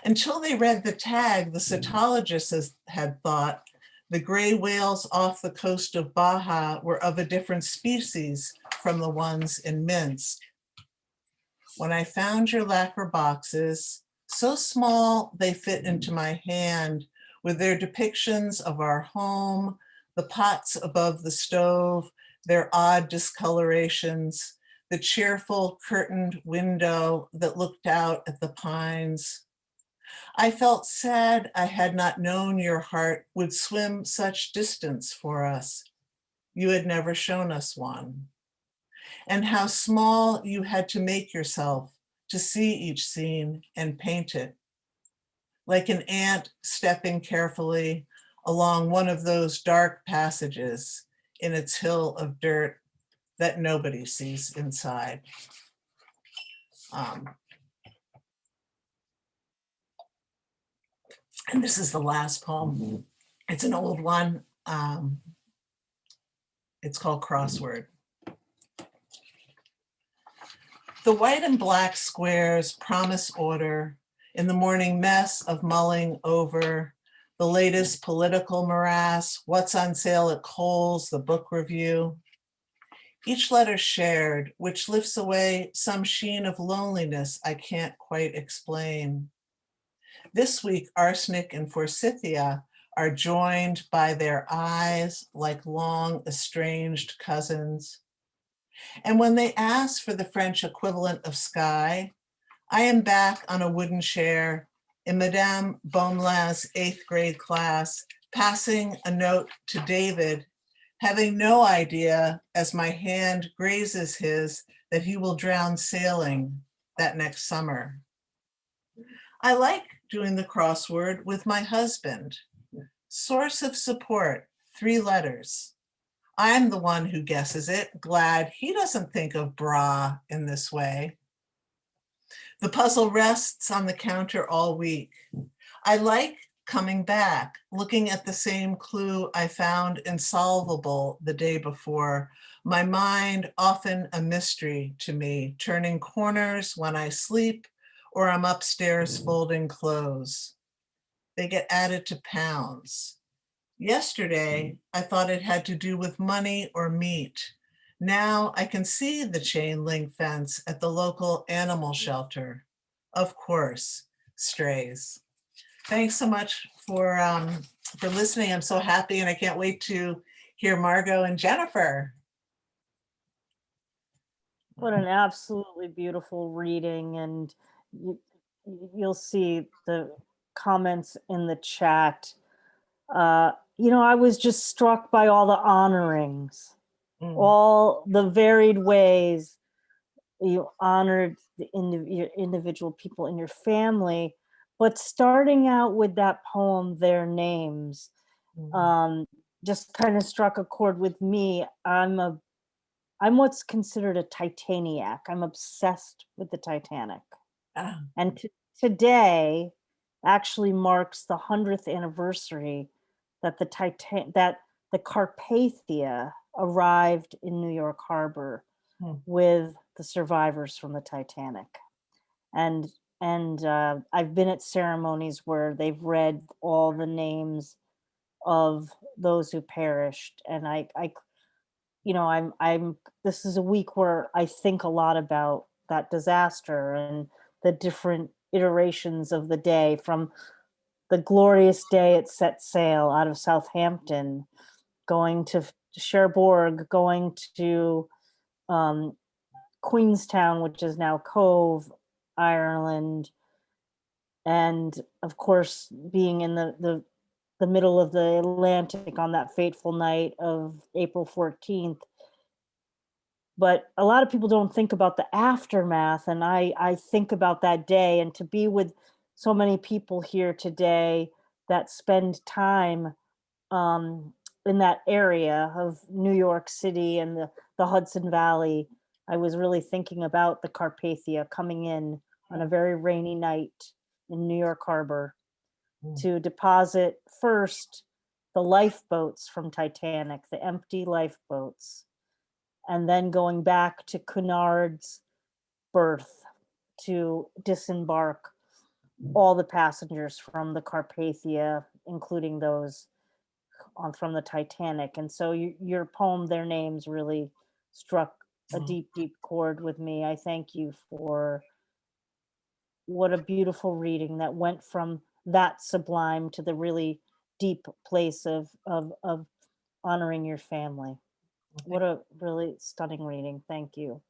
Until they read the tag, the cetologists had thought the gray whales off the coast of Baja were of a different species from the ones in Minsk. When I found your lacquer boxes, so small they fit into my hand, with their depictions of our home, the pots above the stove, their odd discolorations, the cheerful curtained window that looked out at the pines. I felt sad I had not known your heart would swim such distance for us. You had never shown us one. And how small you had to make yourself to see each scene and paint it. Like an ant stepping carefully along one of those dark passages in its hill of dirt that nobody sees inside. And this is the last poem. It's an old one. It's called Crossword. The white and black squares promise order in the morning mess of mulling over the latest political morass, what's on sale at Kohl's, the book review. each letter shared, which lifts away some sheen of loneliness I can't quite explain. This week, arsenic and forsythia are joined by their eyes like long estranged cousins. And when they ask for the French equivalent of sky, I am back on a wooden chair in Madame Beaumoulins' 8th grade class, passing a note to David, having no idea as my hand grazes his that he will drown sailing that next summer. I like doing the crossword with my husband. Source of support, 3 letters. I'm the one who guesses it, glad he doesn't think of bra in this way. The puzzle rests on the counter all week. I like coming back, looking at the same clue I found insolvable the day before. My mind often a mystery to me, turning corners when I sleep or I'm upstairs folding clothes. They get added to pounds. Yesterday, I thought it had to do with money or meat. Now I can see the chain link fence at the local animal shelter. Of course, strays. Thanks so much for listening. I'm so happy and I can't wait to hear Margo and Jennifer.
What an absolutely beautiful reading. And you'll see the comments in the chat. I was just struck by all the honorings, all the varied ways you honored your individual people in your family, but starting out with that poem, Their Names, just kind of struck a chord with me. I'm what's considered a Titaniac. I'm obsessed with the Titanic. And today actually marks the 100th anniversary that the Carpathia arrived in New York Harbor with the survivors from the Titanic. And I've been at ceremonies where they've read all the names of those who perished. And this is a week where I think a lot about that disaster and the different iterations of the day, from the glorious day it set sail out of Southampton, going to Cherbourg, going to Queenstown, which is now Cove, Ireland, and of course being in the middle of the Atlantic on that fateful night of April 14th. But a lot of people don't think about the aftermath, and I think about that day, and to be with so many people here today that spend time in that area of New York City and the Hudson Valley. I was really thinking about the Carpathia coming in on a very rainy night in New York Harbor to deposit first the lifeboats from Titanic, the empty lifeboats, and then going back to Cunard's berth to disembark all the passengers from the Carpathia, including those from the Titanic. And so your poem, Their Names, really struck a deep, deep chord with me. I thank you for what a beautiful reading that went from that sublime to the really deep place of honoring your family. What a really stunning reading. Thank you.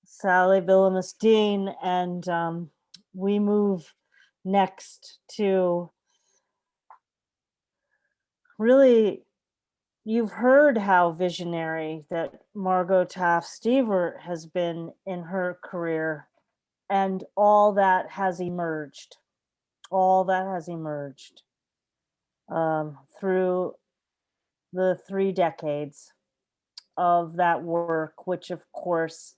Sally Bliumis-Dunn, and we move next to really, you've heard how visionary that Margo Taft Stewart has been in her career, and all that has emerged through the 3 decades of that work, which of course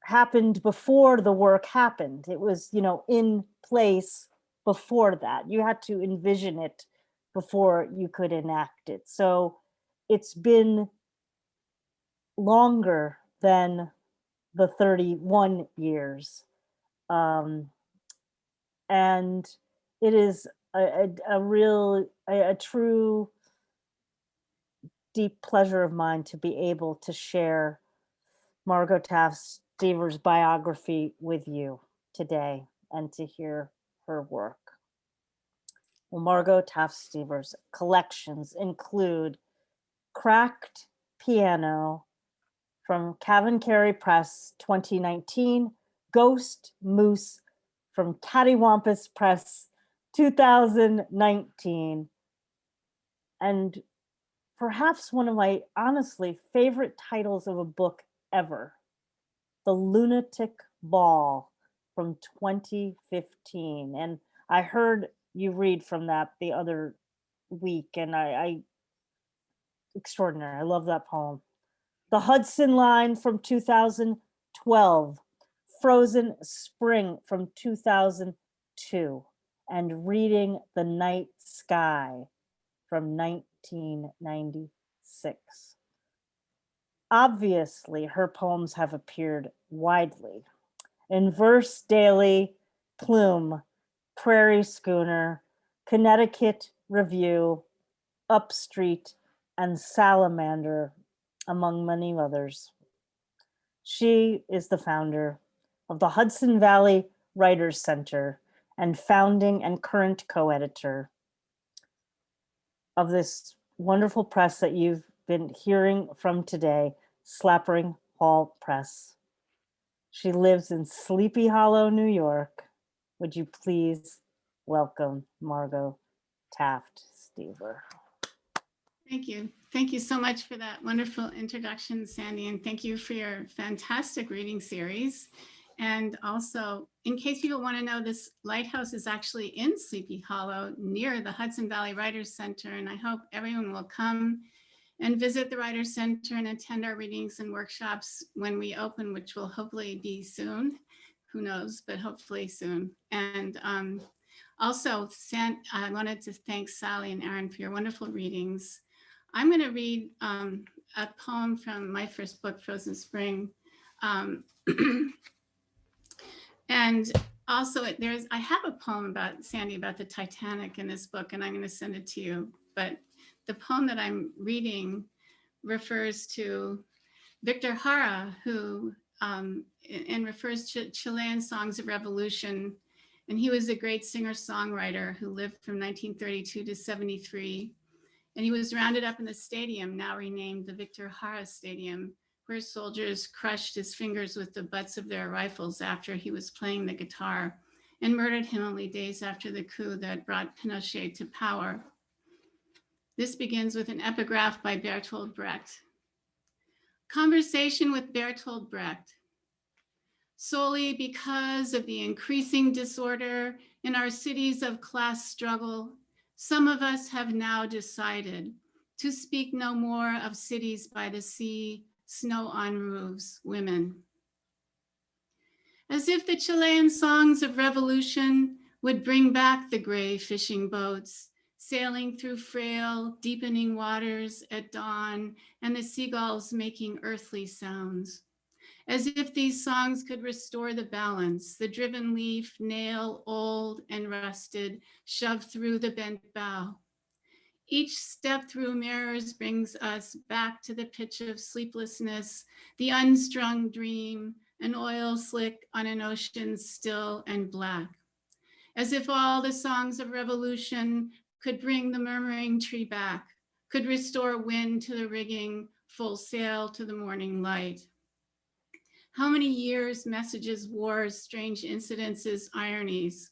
happened before the work happened. It was, in place before that. You had to envision it before you could enact it. So it's been longer than the 31 years. And it is a true deep pleasure of mine to be able to share Margo Taft Stever's biography with you today and to hear her work. Well, Margo Taft Stever's collections include Cracked Piano from Carey Press 2019, Ghost Moose from Cattywampus Press 2019, and perhaps one of my honestly favorite titles of a book ever, The Lunatic Ball from 2015. And I heard you read from that the other week, and I extraordinary. I love that poem. The Hudson Line from 2012, Frozen Spring from 2002, and Reading the Night Sky from 1996. Obviously, her poems have appeared widely in Verse Daily, Plume, Prairie Schooner, Connecticut Review, Upstreet, and Salamander, among many others. She is the founder of the Hudson Valley Writers Center and founding and current co-editor of this wonderful press that you've been hearing from today, Slapering Hol Press. She lives in Sleepy Hollow, New York. Would you please welcome Margo Taft Stever?
Thank you. Thank you so much for that wonderful introduction, Sandy, and thank you for your fantastic reading series. And also, in case people want to know, this lighthouse is actually in Sleepy Hollow near the Hudson Valley Writers Center, and I hope everyone will come and visit the Writers Center and attend our readings and workshops when we open, which will hopefully be soon. Who knows, but hopefully soon. And also, I wanted to thank Sally and Aaron for your wonderful readings. I'm going to read a poem from my first book, Frozen Spring. And also, I have a poem about Sandy, about the Titanic in this book, and I'm going to send it to you. But the poem that I'm reading refers to Victor Jara, who and refers to Chilean songs of revolution. And he was a great singer-songwriter who lived from 1932 to 73. And he was rounded up in the stadium, now renamed the Victor Jara Stadium, where soldiers crushed his fingers with the butts of their rifles after he was playing the guitar, and murdered him only days after the coup that brought Pinochet to power. This begins with an epigraph by Bertolt Brecht. Conversation with Bertolt Brecht. Solely because of the increasing disorder in our cities of class struggle, some of us have now decided to speak no more of cities by the sea, snow on roofs, women. As if the Chilean songs of revolution would bring back the gray fishing boats, sailing through frail, deepening waters at dawn, and the seagulls making earthly sounds. As if these songs could restore the balance, the driven leaf, nail old and rusted, shoved through the bent bough. Each step through mirrors brings us back to the pitch of sleeplessness, the unstrung dream, an oil slick on an ocean still and black. As if all the songs of revolution could bring the murmuring tree back, could restore wind to the rigging, full sail to the morning light. How many years, messages, wars, strange incidences, ironies.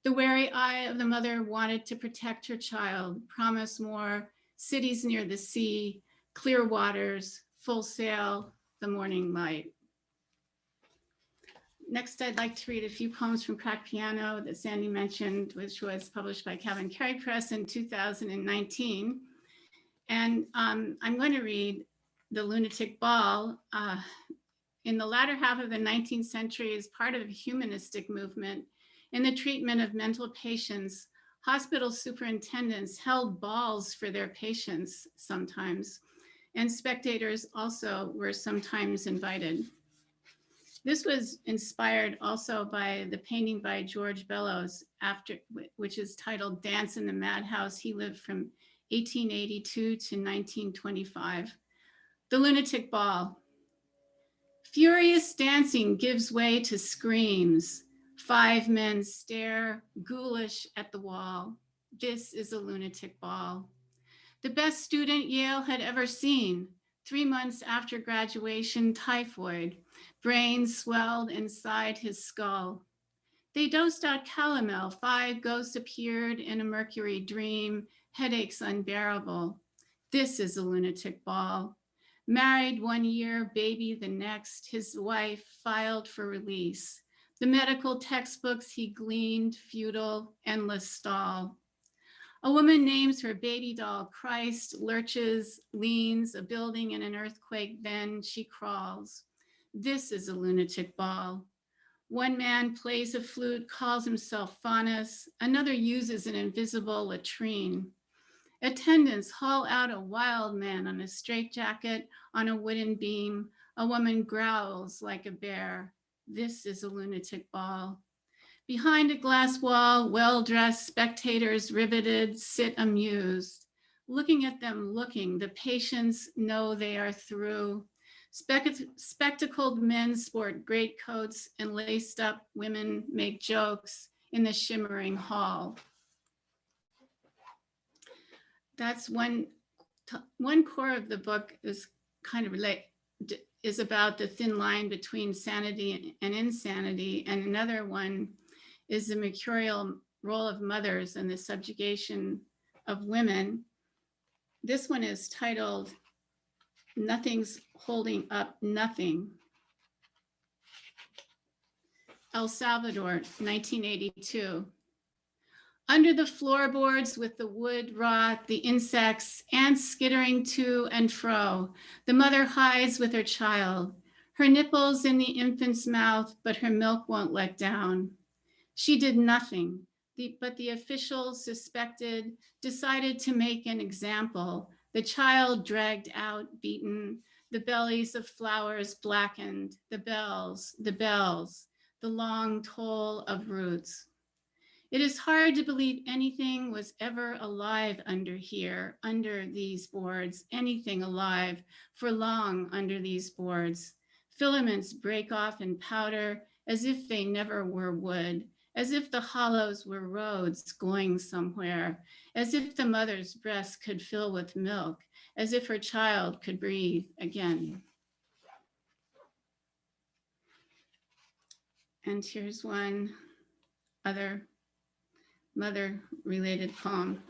The wary eye of the mother wanted to protect her child, promise more, cities near the sea, clear waters, full sail, the morning light. Next, I'd like to read a few poems from Cracked Piano that Sandy mentioned, which was published by Carey Press in 2019. And I'm going to read The Lunatic Ball. In the latter half of the 19th century, as part of a humanistic movement in the treatment of mental patients, hospital superintendents held balls for their patients sometimes, and spectators also were sometimes invited. This was inspired also by the painting by George Bellows, which is titled Dance in the Madhouse. He lived from 1882 to 1925. The Lunatic Ball. Furious dancing gives way to screams. 5 men stare ghoulish at the wall. This is a lunatic ball. The best student Yale had ever seen. 3 months after graduation, typhoid. Brains swelled inside his skull. They dosed out calomel. 5 ghosts appeared in a mercury dream. Headaches unbearable. This is a lunatic ball. Married 1 year, baby the next. His wife filed for release. The medical textbooks he gleaned, futile, endless stall. A woman names her baby doll Christ, lurches, leans, a building in an earthquake, then she crawls. This is a lunatic ball. One man plays a flute, calls himself Faunus. Another uses an invisible latrine. Attendants haul out a wild man on a straitjacket on a wooden beam. A woman growls like a bear. This is a lunatic ball. Behind a glass wall, well-dressed spectators riveted sit amused. Looking at them looking, the patients know they are through. Spectacled men sport greatcoats and laced up women make jokes in the shimmering hall. That's one core of the book is kind of is about the thin line between sanity and insanity. And another one is the mercurial role of mothers and the subjugation of women. This one is titled, Nothing's Holding Up Nothing. El Salvador, 1982. Under the floorboards with the wood rot, the insects, ants skittering to and fro, the mother hides with her child, her nipples in the infant's mouth, but her milk won't let down. She did nothing, but the officials suspected, decided to make an example. The child dragged out, beaten, the bellies of flowers blackened, the bells, the long toll of roots. It is hard to believe anything was ever alive under here, under these boards, anything alive for long under these boards. Filaments break off in powder as if they never were wood, as if the hollows were roads going somewhere, as if the mother's breast could fill with milk, as if her child could breathe again. And here's one other mother-related poem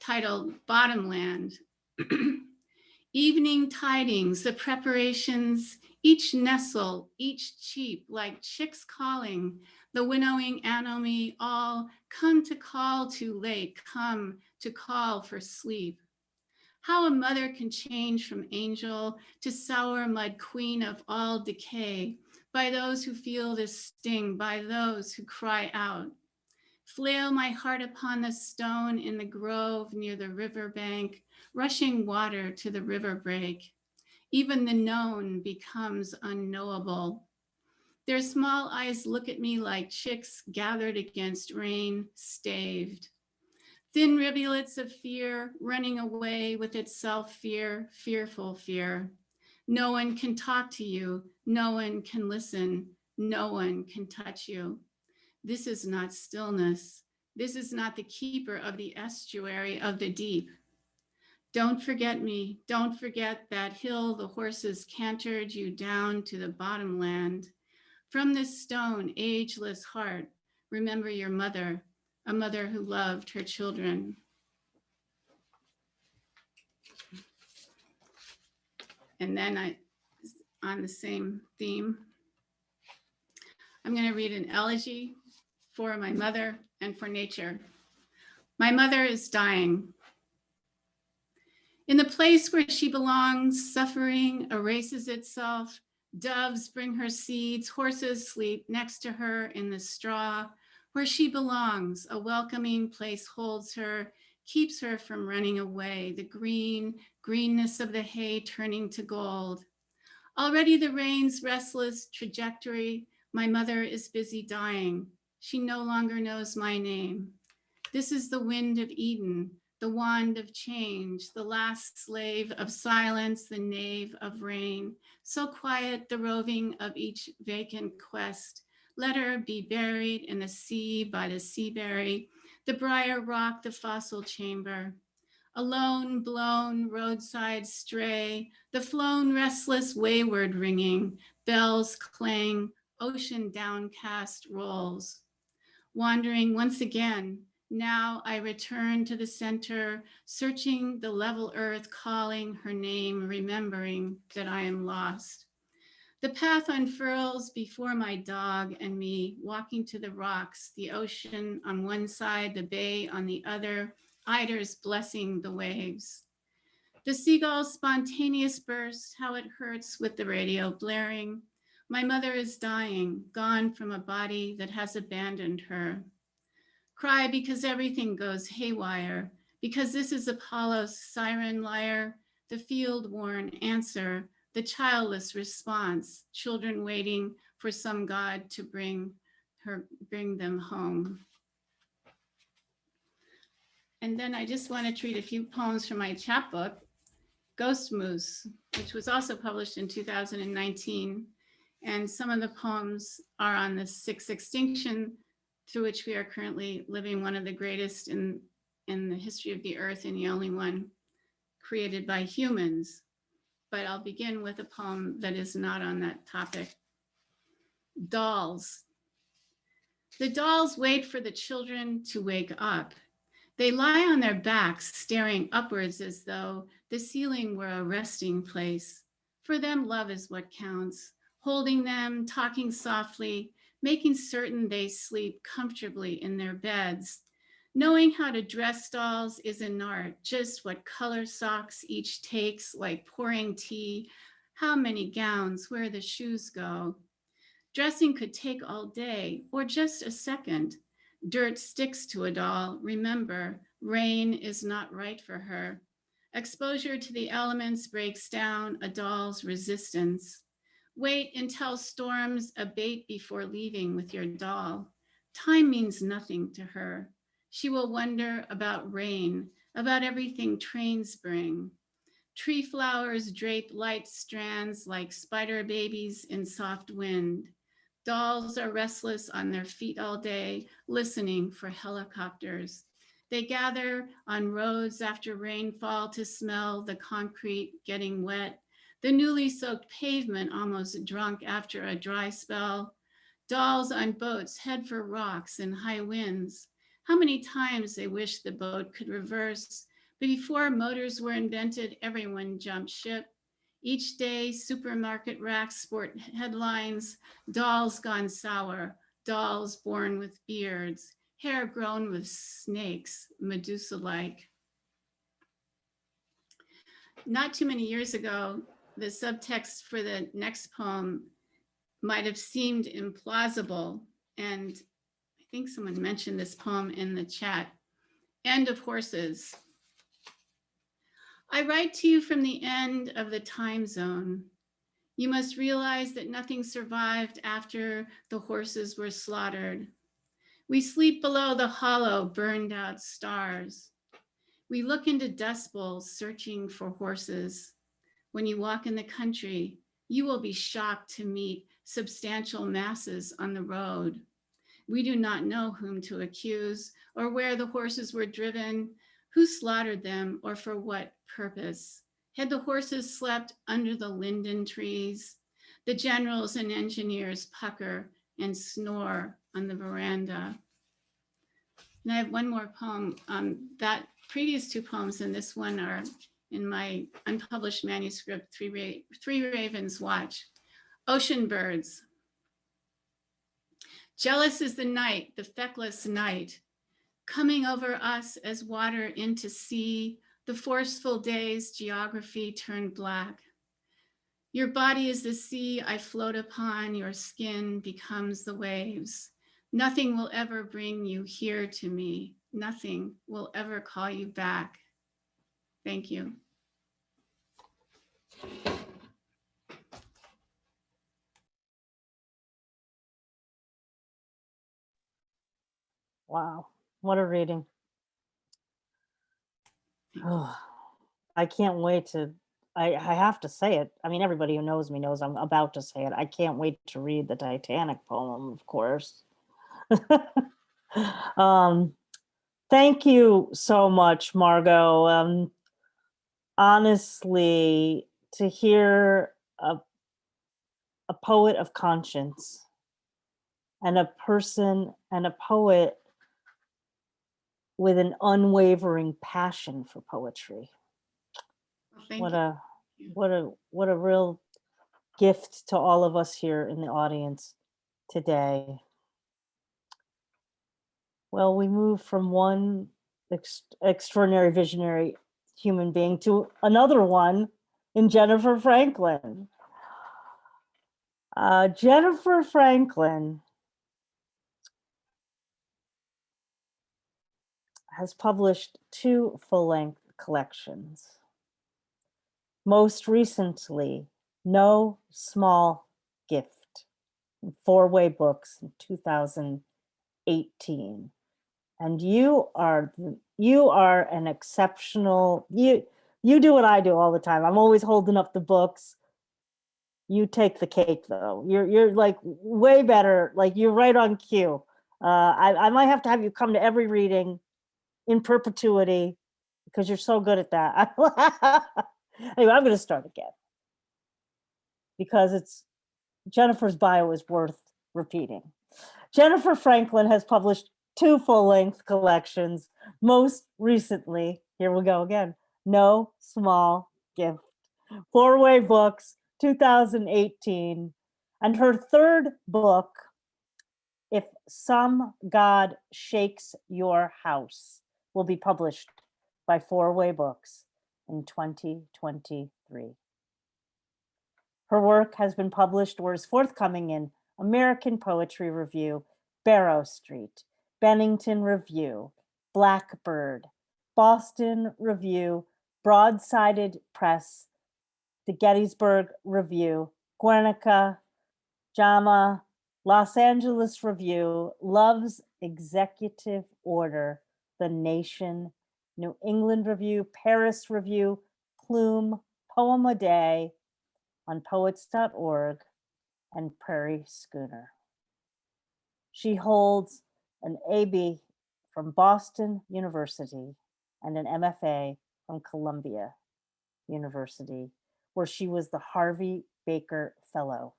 titled Bottomland. Evening tidings, the preparations, each nestle, each cheep, like chicks calling, the winnowing anomie, all come to call too late, come to call for sleep. How a mother can change from angel to sour mud queen of all decay, by those who feel this sting, by those who cry out. Flail my heart upon the stone in the grove near the river bank, rushing water to the river break. Even the known becomes unknowable. Their small eyes look at me like chicks gathered against rain, staved. Thin rivulets of fear running away with itself fear, fearful fear. No one can talk to you. No one can listen. No one can touch you. This is not stillness. This is not the keeper of the estuary of the deep. Don't forget me. Don't forget that hill the horses cantered you down to the bottomland. From this stone, ageless heart, remember your mother, a mother who loved her children. And then on the same theme, I'm going to read an elegy for my mother and for nature. My mother is dying. In the place where she belongs, suffering erases itself. Doves bring her seeds, horses sleep next to her in the straw. Where she belongs, a welcoming place holds her, keeps her from running away. The greenness of the hay turning to gold. Already the rain's restless trajectory. My mother is busy dying. She no longer knows my name. This is the wind of Eden, the wand of change, the last slave of silence, the knave of rain. So quiet the roving of each vacant quest. Let her be buried in the sea by the seaberry, the briar rock, the fossil chamber. Alone, blown, roadside stray, the flown restless wayward ringing, bells clang, ocean downcast rolls. Wandering once again, now I return to the center, searching the level earth, calling her name, remembering that I am lost. The path unfurls before my dog and me, walking to the rocks, the ocean on one side, the bay on the other, eiders blessing the waves. The seagull's spontaneous burst, how it hurts with the radio blaring. My mother is dying, gone from a body that has abandoned her. Cry because everything goes haywire, because this is Apollo's siren lyre, the field-worn answer, the childless response, children waiting for some God to bring them home. And then I just want to read a few poems from my chapbook, Ghost Moose, which was also published in 2019. And some of the poems are on the sixth extinction, through which we are currently living, one of the greatest in the history of the earth and the only one created by humans. But I'll begin with a poem that is not on that topic. Dolls. The dolls wait for the children to wake up. They lie on their backs, staring upwards as though the ceiling were a resting place. For them, love is what counts. Holding them, talking softly, making certain they sleep comfortably in their beds. Knowing how to dress dolls is an art, just what color socks each takes, like pouring tea, how many gowns, where the shoes go. Dressing could take all day or just a second. Dirt sticks to a doll. Remember, rain is not right for her. Exposure to the elements breaks down a doll's resistance. Wait until storms abate before leaving with your doll. Time means nothing to her. She will wonder about rain, about everything trains bring. Tree flowers drape light strands like spider babies in soft wind. Dolls are restless on their feet all day, listening for helicopters. They gather on roads after rainfall to smell the concrete getting wet, the newly soaked pavement almost drunk after a dry spell. Dolls on boats head for rocks in high winds. How many times they wish the boat could reverse, but before motors were invented, everyone jumped ship. Each day, supermarket racks sport headlines, dolls gone sour, dolls born with beards, hair grown with snakes, Medusa-like. Not too many years ago, the subtext for the next poem might have seemed implausible. And I think someone mentioned this poem in the chat. End of horses. I write to you from the end of the time zone. You must realize that nothing survived after the horses were slaughtered. We sleep below the hollow, burned out stars. We look into dust bowls searching for horses. When you walk in the country, you will be shocked to meet substantial masses on the road. We do not know whom to accuse or where the horses were driven, who slaughtered them or for what purpose. Had the horses slept under the linden trees? The generals and engineers pucker and snore on the veranda. And I have one more poem. That previous two poems and this one are in my unpublished manuscript, Three Ravens Watch. Ocean birds. Jealous is the night, the feckless night, coming over us as water into sea, the forceful days, geography turned black. Your body is the sea I float upon, your skin becomes the waves. Nothing will ever bring you here to me. Nothing will ever call you back. Thank you.
Wow, what a reading. I can't wait to, I have to say it. I mean, everybody who knows me knows I'm about to say it. I can't wait to read the Titanic poem, of course. Thank you so much, Margo. Honestly, to hear a poet of conscience and a person and a poet with an unwavering passion for poetry.
Well, thank
What
you.
a what a real gift to all of us here in the audience today. Well, we move from one extraordinary visionary human being to another one in Jennifer Franklin. Jennifer Franklin has published 2 full-length collections. Most recently, No Small Gift, 4-way books in 2018. And you are an exceptional, you do what I do all the time. I'm always holding up the books. You take the cake though. You're like way better, like you're right on cue. I might have to have you come to every reading in perpetuity because you're so good at that. Anyway, I'm going to start again because Jennifer's bio is worth repeating. Jennifer Franklin has published 2 full-length collections. Most recently, here we go again, No Small Gift, 4-way books, 2018. And her 3rd book, If Some God Shakes Your House, will be published by 4-way books in 2023. Her work has been published or is forthcoming in American Poetry Review, Barrow Street, Bennington Review, Blackbird, Boston Review, Broadsided Press, the Gettysburg Review, Guernica, JAMA, Los Angeles Review, Love's Executive Order, The Nation, New England Review, Paris Review, Plume, Poem a Day, on poets.org, and Prairie Schooner. She holds an AB from Boston University and an MFA from Columbia University, where she was the Harvey Baker Fellow.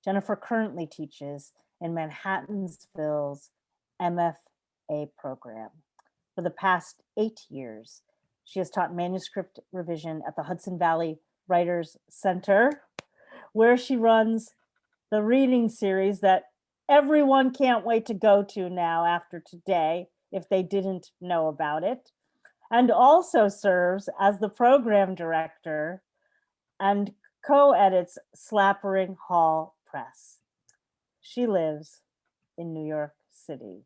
Jennifer currently teaches in Manhattansville's MFA program. For the past 8 years, she has taught manuscript revision at the Hudson Valley Writers Center, where she runs the reading series that everyone can't wait to go to now after today, if they didn't know about it, and also serves as the program director and co-edits Slapering Hol Press. She lives in New York City.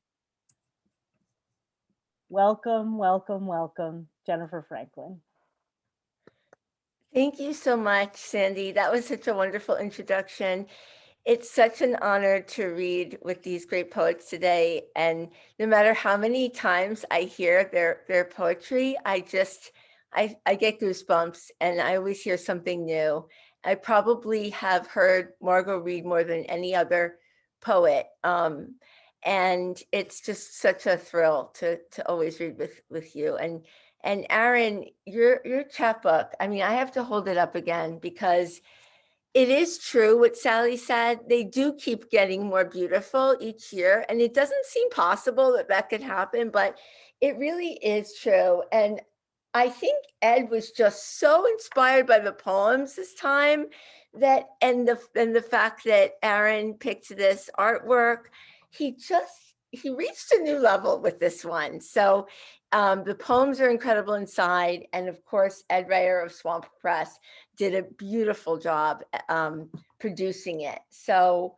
Welcome, welcome, welcome, Jennifer Franklin.
Thank you so much, Sandy. That was such a wonderful introduction. It's such an honor to read with these great poets today. And no matter how many times I hear their poetry, I get goosebumps and I always hear something new. I probably have heard Margo read more than any other poet. And it's just such a thrill to always read with you. And Aaron, your chapbook, I mean, I have to hold it up again because it is true what Sally said. They do keep getting more beautiful each year. And it doesn't seem possible that could happen, but it really is true. And I think Ed was just so inspired by the poems this time that, and the fact that Aaron picked this artwork, he reached a new level with this one. So the poems are incredible inside. And of course, Ed Rayer of Swamp Press did a beautiful job producing it. So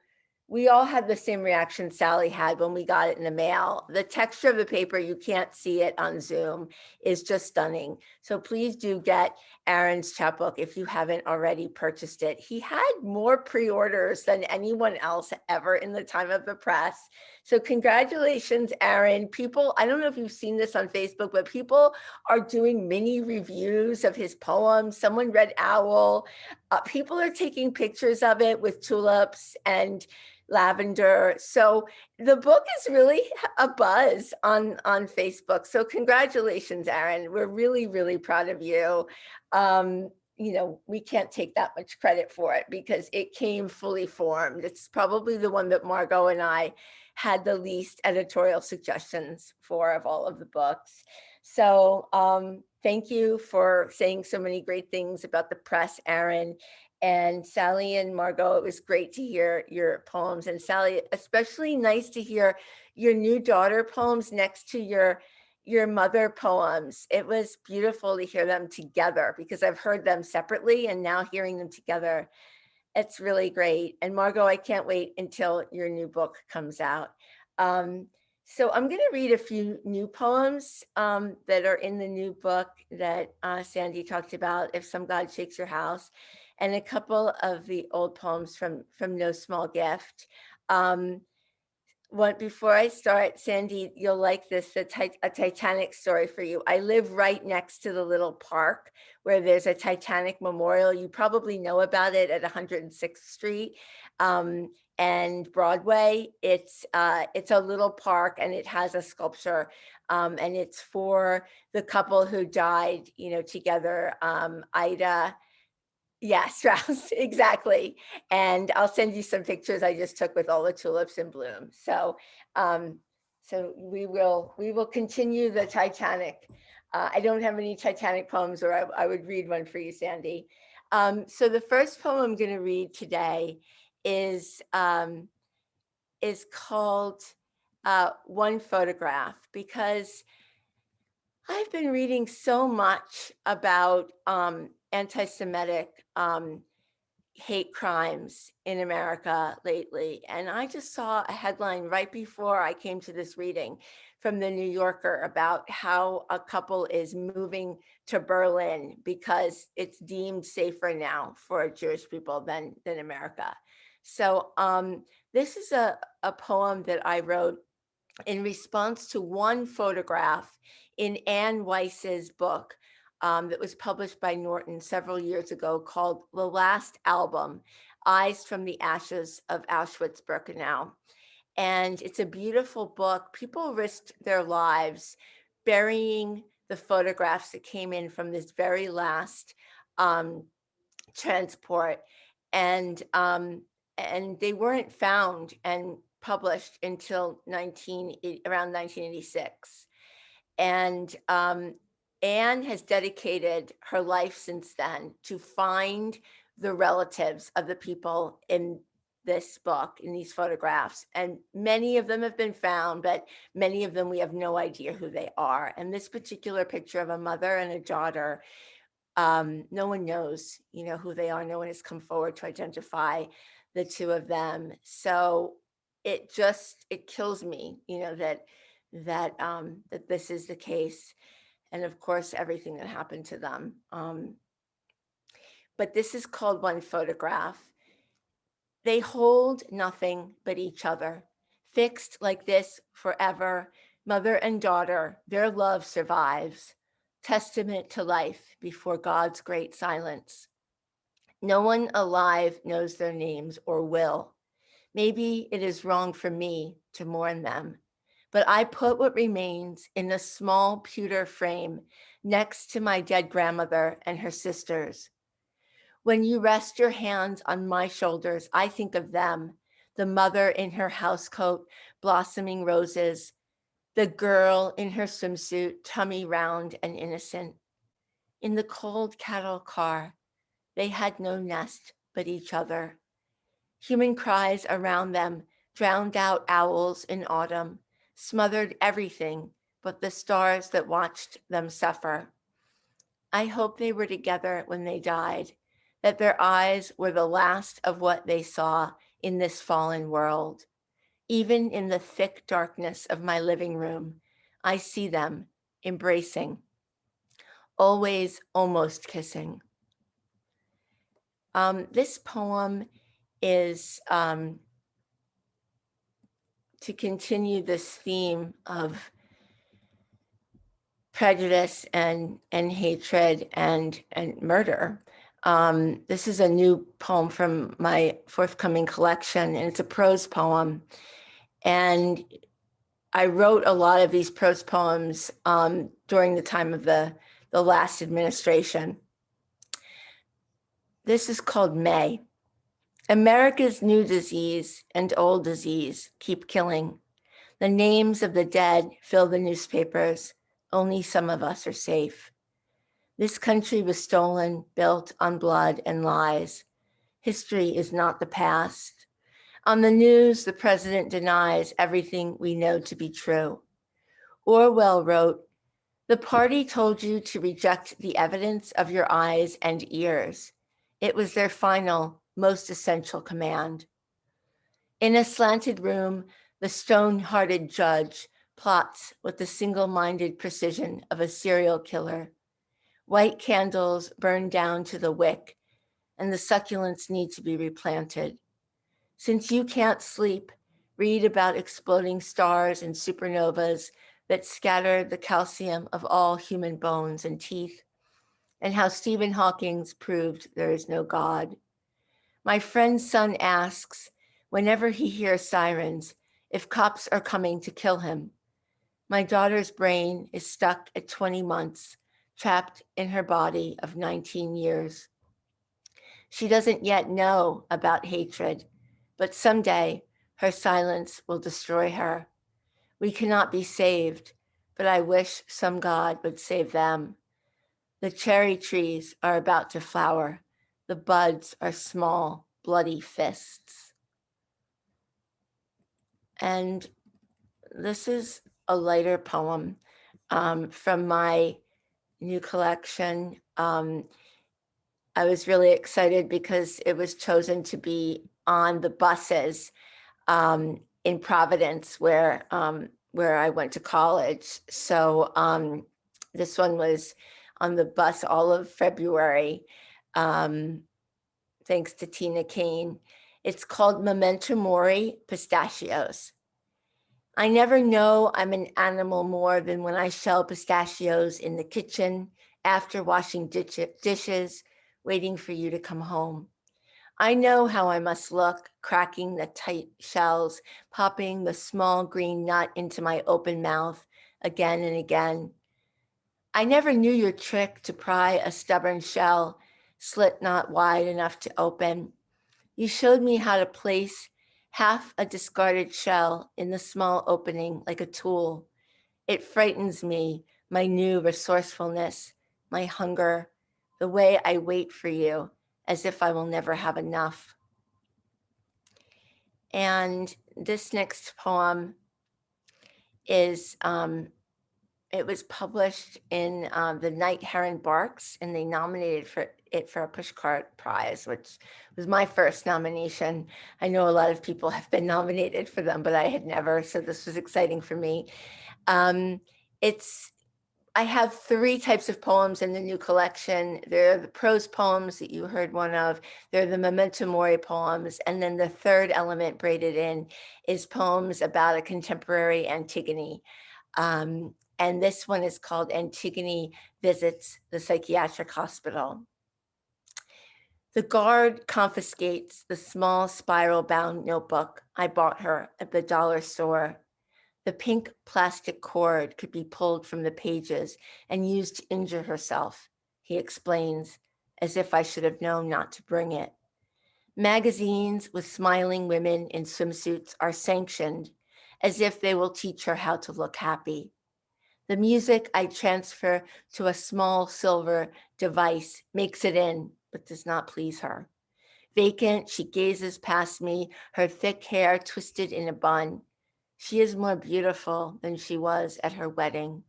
we all had the same reaction Sally had when we got it in the mail. The texture of the paper, you can't see it on Zoom, is just stunning. So please do get Aaron's chapbook if you haven't already purchased it. He had more pre-orders than anyone else ever in the time of the press. So congratulations, Aaron. People, I don't know if you've seen this on Facebook, but people are doing mini reviews of his poems. Someone read Owl. People are taking pictures of it with tulips and lavender. So the book is really a buzz on Facebook. So congratulations, Aaron. We're really, really proud of you. You know, we can't take that much credit for it because it came fully formed. It's probably the one that Margo and I had the least editorial suggestions for of all of the books. So thank you for saying so many great things about the press, Aaron. And Sally and Margo, it was great to hear your poems. And Sally, especially nice to hear your new daughter poems next to your mother poems. It was beautiful to hear them together because I've heard them separately and now hearing them together, it's really great. And Margo, I can't wait until your new book comes out. So I'm going to read a few new poems that are in the new book that Sandy talked about, If Some God Shakes Your House, and a couple of the old poems from No Small Gift. Before I start, Sandy, you'll like this, a Titanic story for you. I live right next to the little park where there's a Titanic memorial. You probably know about it at 106th Street and Broadway. It's a little park and it has a sculpture and it's for the couple who died, you know, together, Ida. Yeah, Strauss, exactly. And I'll send you some pictures I just took with all the tulips in bloom. So, so we will continue the Titanic. I don't have any Titanic poems, or I would read one for you, Sandy. So the first poem I'm going to read today is called One Photograph, because I've been reading so much about anti-Semitic hate crimes in America lately. And I just saw a headline right before I came to this reading from the New Yorker about how a couple is moving to Berlin because it's deemed safer now for Jewish people than America. So this is a poem that I wrote in response to one photograph in Anne Weiss's book that was published by Norton several years ago called The Last Album, Eyes from the Ashes of Auschwitz-Birkenau. And it's a beautiful book. People risked their lives burying the photographs that came in from this very last transport. And they weren't found and published until around 1986. And Anne has dedicated her life since then to find the relatives of the people in this book, in these photographs. And many of them have been found, but many of them we have no idea who they are. And this particular picture of a mother and a daughter, no one knows, you know, who they are. No one has come forward to identify the two of them. So it kills me, you know, that this is the case. And of course, everything that happened to them. But this is called One Photograph. They hold nothing but each other, fixed like this forever, mother and daughter, their love survives, testament to life before God's great silence. No one alive knows their names or will. Maybe it is wrong for me to mourn them, but I put what remains in a small pewter frame next to my dead grandmother and her sisters. When you rest your hands on my shoulders, I think of them, the mother in her housecoat, blossoming roses, the girl in her swimsuit, tummy round and innocent. In the cold cattle car, they had no nest but each other. Human cries around them drowned out owls in autumn, smothered everything but the stars that watched them suffer. I hope they were together when they died, that their eyes were the last of what they saw in this fallen world. Even in the thick darkness of my living room, I see them embracing, always almost kissing. This poem is to continue this theme of prejudice and hatred and murder. This is a new poem from my forthcoming collection, and it's a prose poem. And I wrote a lot of these prose poems during the time of the last administration. This is called May. America's new disease and old disease keep killing. The names of the dead fill the newspapers. Only some of us are safe. This country was stolen, built on blood and lies. History is not the past. On the news, the president denies everything we know to be true. Orwell wrote, "The party told you to reject the evidence of your eyes and ears. It was their final, most essential command." In a slanted room, the stone-hearted judge plots with the single-minded precision of a serial killer. White candles burn down to the wick, and the succulents need to be replanted. Since you can't sleep, read about exploding stars and supernovas that scatter the calcium of all human bones and teeth, and how Stephen Hawking proved there is no God. My friend's son asks, whenever he hears sirens, if cops are coming to kill him. My daughter's brain is stuck at 20 months, trapped in her body of 19 years. She doesn't yet know about hatred, but someday her silence will destroy her. We cannot be saved, but I wish some God would save them. The cherry trees are about to flower. The buds are small, bloody fists. And this is a lighter poem from my new collection. I was really excited because it was chosen to be on the buses in Providence, where I went to college. So this one was on the bus all of February, thanks to Tina Kane. It's called Memento Mori, Pistachios. I never know I'm an animal more than when I shell pistachios in the kitchen after washing dishes, waiting for you to come home. I know how I must look, cracking the tight shells, popping the small green nut into my open mouth again and again. I never knew your trick to pry a stubborn shell, slit not wide enough to open. You showed me how to place half a discarded shell in the small opening like a tool. It frightens me, my new resourcefulness, my hunger, the way I wait for you, as if I will never have enough. And this next poem is, it was published in the Night Heron Barks, and they nominated it for a pushcart prize, which was my first nomination. I know a lot of people have been nominated for them, but I had never, so this was exciting for me. I have 3 types of poems in the new collection. They're the prose poems that you heard one of. They're the Memento Mori poems. And then the third element braided in is poems about a contemporary Antigone. And this one is called Antigone Visits the Psychiatric Hospital. The guard confiscates the small spiral-bound notebook I bought her at the dollar store. The pink plastic cord could be pulled from the pages and used to injure herself, he explains, as if I should have known not to bring it. Magazines with smiling women in swimsuits are sanctioned, as if they will teach her how to look happy. The music I transfer to a small silver device makes it in, but does not please her. Vacant, she gazes past me, her thick hair twisted in a bun. She is more beautiful than she was at her wedding.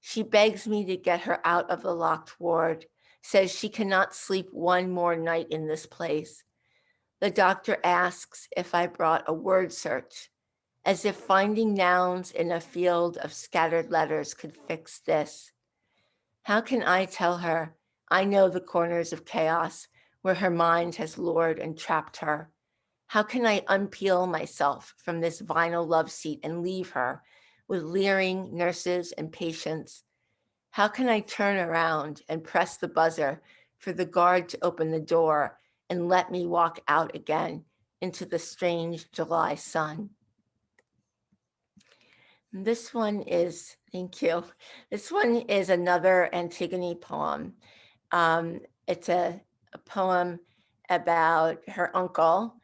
She begs me to get her out of the locked ward, says she cannot sleep one more night in this place. The doctor asks if I brought a word search, as if finding nouns in a field of scattered letters could fix this. How can I tell her I know the corners of chaos where her mind has lured and trapped her? How can I unpeel myself from this vinyl love seat and leave her with leering nurses and patients? How can I turn around and press the buzzer for the guard to open the door and let me walk out again into the strange July sun? This one is, thank you. This one is another Antigone poem. It's a poem about her uncle,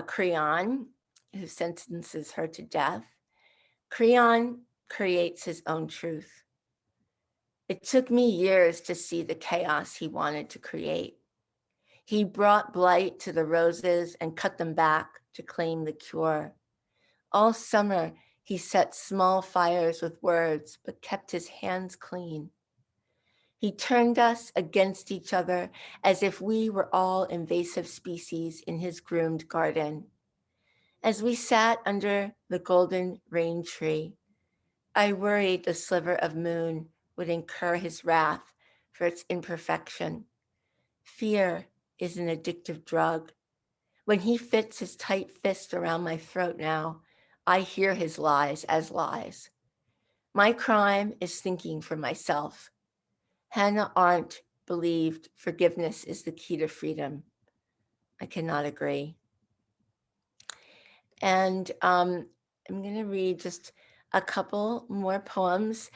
Creon, who sentences her to death. Creon creates his own truth. It took me years to see the chaos he wanted to create. He brought blight to the roses and cut them back to claim the cure. All summer, he set small fires with words, but kept his hands clean. He turned us against each other as if we were all invasive species in his groomed garden. As we sat under the golden rain tree, I worried the sliver of moon would incur his wrath for its imperfection. Fear is an addictive drug. When he fits his tight fist around my throat now, I hear his lies as lies. My crime is thinking for myself. Hannah Arendt believed forgiveness is the key to freedom. I cannot agree. And I'm going to read just a couple more poems.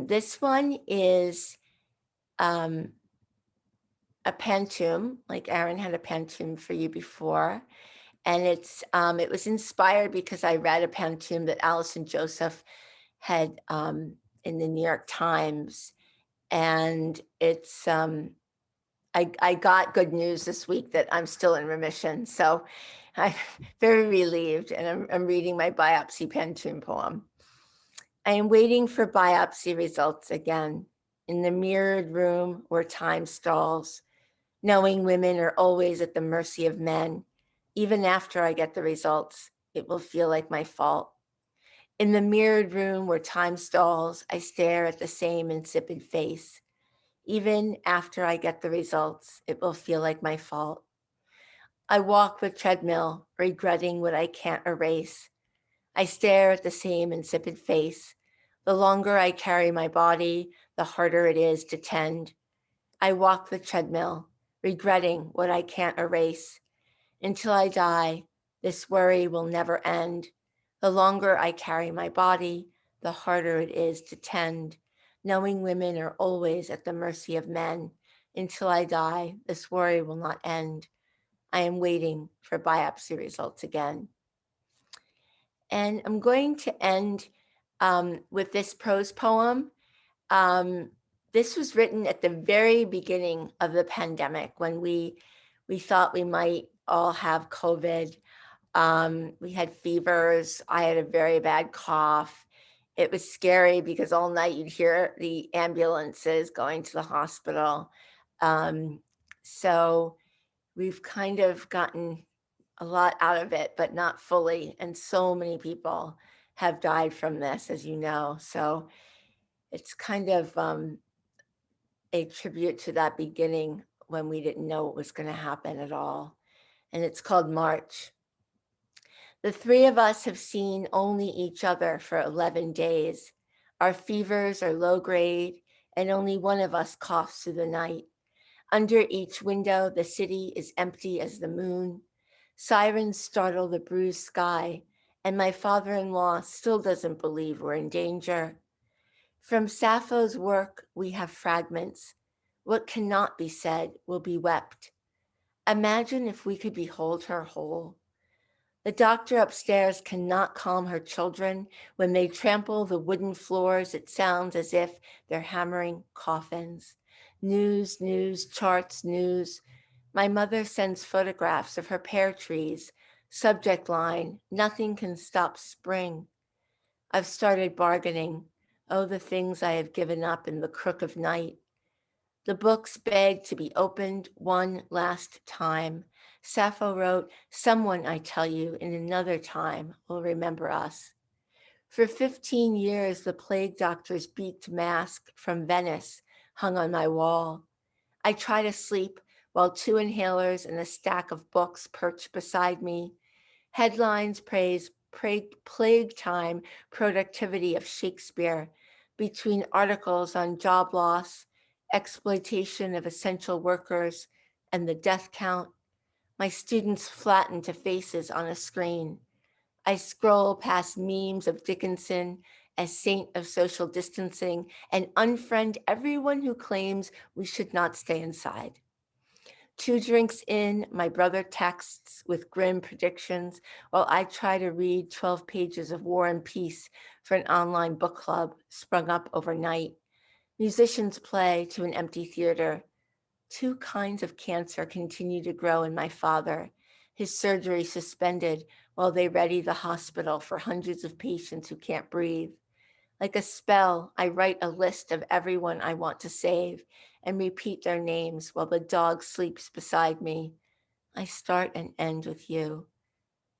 This one is a pantoum, like Aaron had a pantoum for you before. And it was inspired because I read a pantoum that Allison Joseph had in the New York Times. And it's, I got good news this week that I'm still in remission. So I'm very relieved, and I'm reading my biopsy pantoum poem. I am waiting for biopsy results again in the mirrored room where time stalls, knowing women are always at the mercy of men. Even after I get the results, it will feel like my fault. In the mirrored room where time stalls, I stare at the same insipid face. Even after I get the results, it will feel like my fault. I walk the treadmill, regretting what I can't erase. I stare at the same insipid face. The longer I carry my body, the harder it is to tend. I walk the treadmill, regretting what I can't erase. Until I die, this worry will never end. The longer I carry my body, the harder it is to tend. Knowing women are always at the mercy of men. Until I die, this worry will not end. I am waiting for biopsy results again. And I'm going to end with this prose poem. This was written at the very beginning of the pandemic when we thought we might all have COVID. We had fevers. I had a very bad cough. It was scary because all night you'd hear the ambulances going to the hospital. So we've kind of gotten a lot out of it, but not fully. And so many people have died from this, as you know. So it's kind of a tribute to that beginning when we didn't know what was going to happen at all. And it's called March. The three of us have seen only each other for 11 days. Our fevers are low grade, and only one of us coughs through the night. Under each window, the city is empty as the moon. Sirens startle the bruised sky, and my father-in-law still doesn't believe we're in danger. From Sappho's work, we have fragments. What cannot be said will be wept. Imagine if we could behold her whole. The doctor upstairs cannot calm her children. When they trample the wooden floors, it sounds as if they're hammering coffins. News, news, charts, news. My mother sends photographs of her pear trees. Subject line, nothing can stop spring. I've started bargaining. Oh, the things I have given up in the crook of night. The books beg to be opened one last time. Sappho wrote, someone, I tell you, in another time will remember us. For 15 years, the plague doctor's beaked mask from Venice hung on my wall. I try to sleep, while 2 inhalers and a stack of books perch beside me. Headlines praise plague time productivity of Shakespeare between articles on job loss, exploitation of essential workers, and the death count. My students flatten to faces on a screen. I scroll past memes of Dickinson as saint of social distancing and unfriend everyone who claims we should not stay inside. 2 drinks in, my brother texts with grim predictions while I try to read 12 pages of War and Peace for an online book club sprung up overnight. Musicians play to an empty theater. 2 kinds of cancer continue to grow in my father, his surgery suspended while they ready the hospital for hundreds of patients who can't breathe. Like a spell, I write a list of everyone I want to save and repeat their names while the dog sleeps beside me. I start and end with you.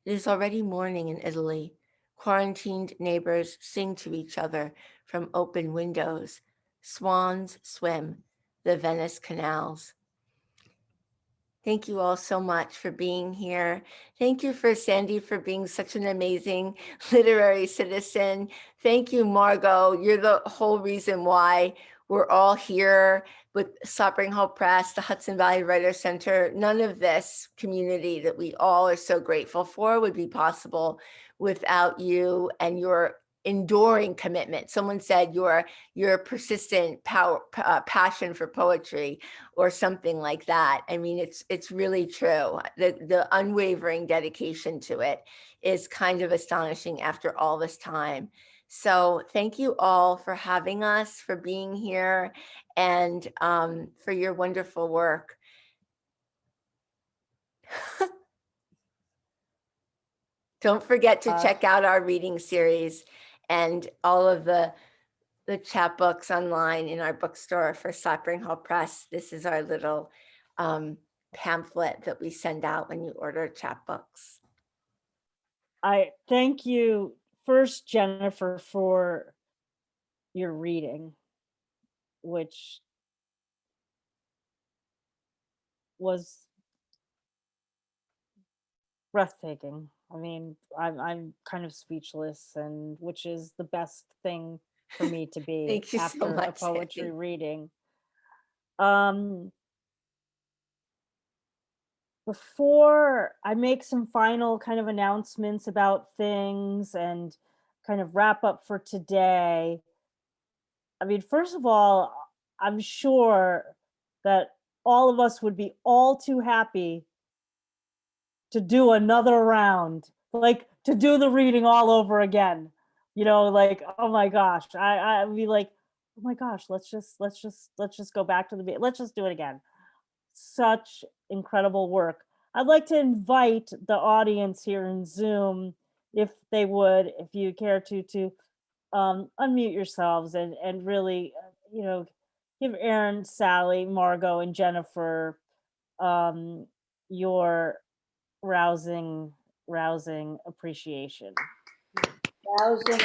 It is already morning in Italy. Quarantined neighbors sing to each other from open windows. Swans swim the Venice canals. Thank you all so much for being here. Thank you for Sandy for being such an amazing literary citizen. Thank you, Margo. You're the whole reason why we're all here with Slapering Hol Press, the Hudson Valley Writers Center. None of this community that we all are so grateful for would be possible without you and your enduring commitment. Someone said your persistent passion for poetry or something like that. I mean, it's really true. The unwavering dedication to it is kind of astonishing after all this time. So thank you all for having us, for being here, and for your wonderful work. Don't forget to check out our reading series and all of the chapbooks online in our bookstore for Slapering Hol Press. This is our little pamphlet that we send out when you order chapbooks.
I thank you first, Jennifer, for your reading, which was breathtaking. I mean, I'm kind of speechless, and which is the best thing for me to be
Thank you so
after a
much,
poetry
Sandy.
reading. Before I make some final kind of announcements about things and kind of wrap up for today, I mean, first of all, I'm sure that all of us would be all too happy to do another round, like to do the reading all over again. You know, like, oh my gosh, I'd be like, oh my gosh, let's just go back to let's just do it again. Such incredible work. I'd like to invite the audience here in Zoom, if they would, if you care to unmute yourselves and really, you know, give Erin, Sally, Margo, and Jennifer your rousing appreciation.
Rousing.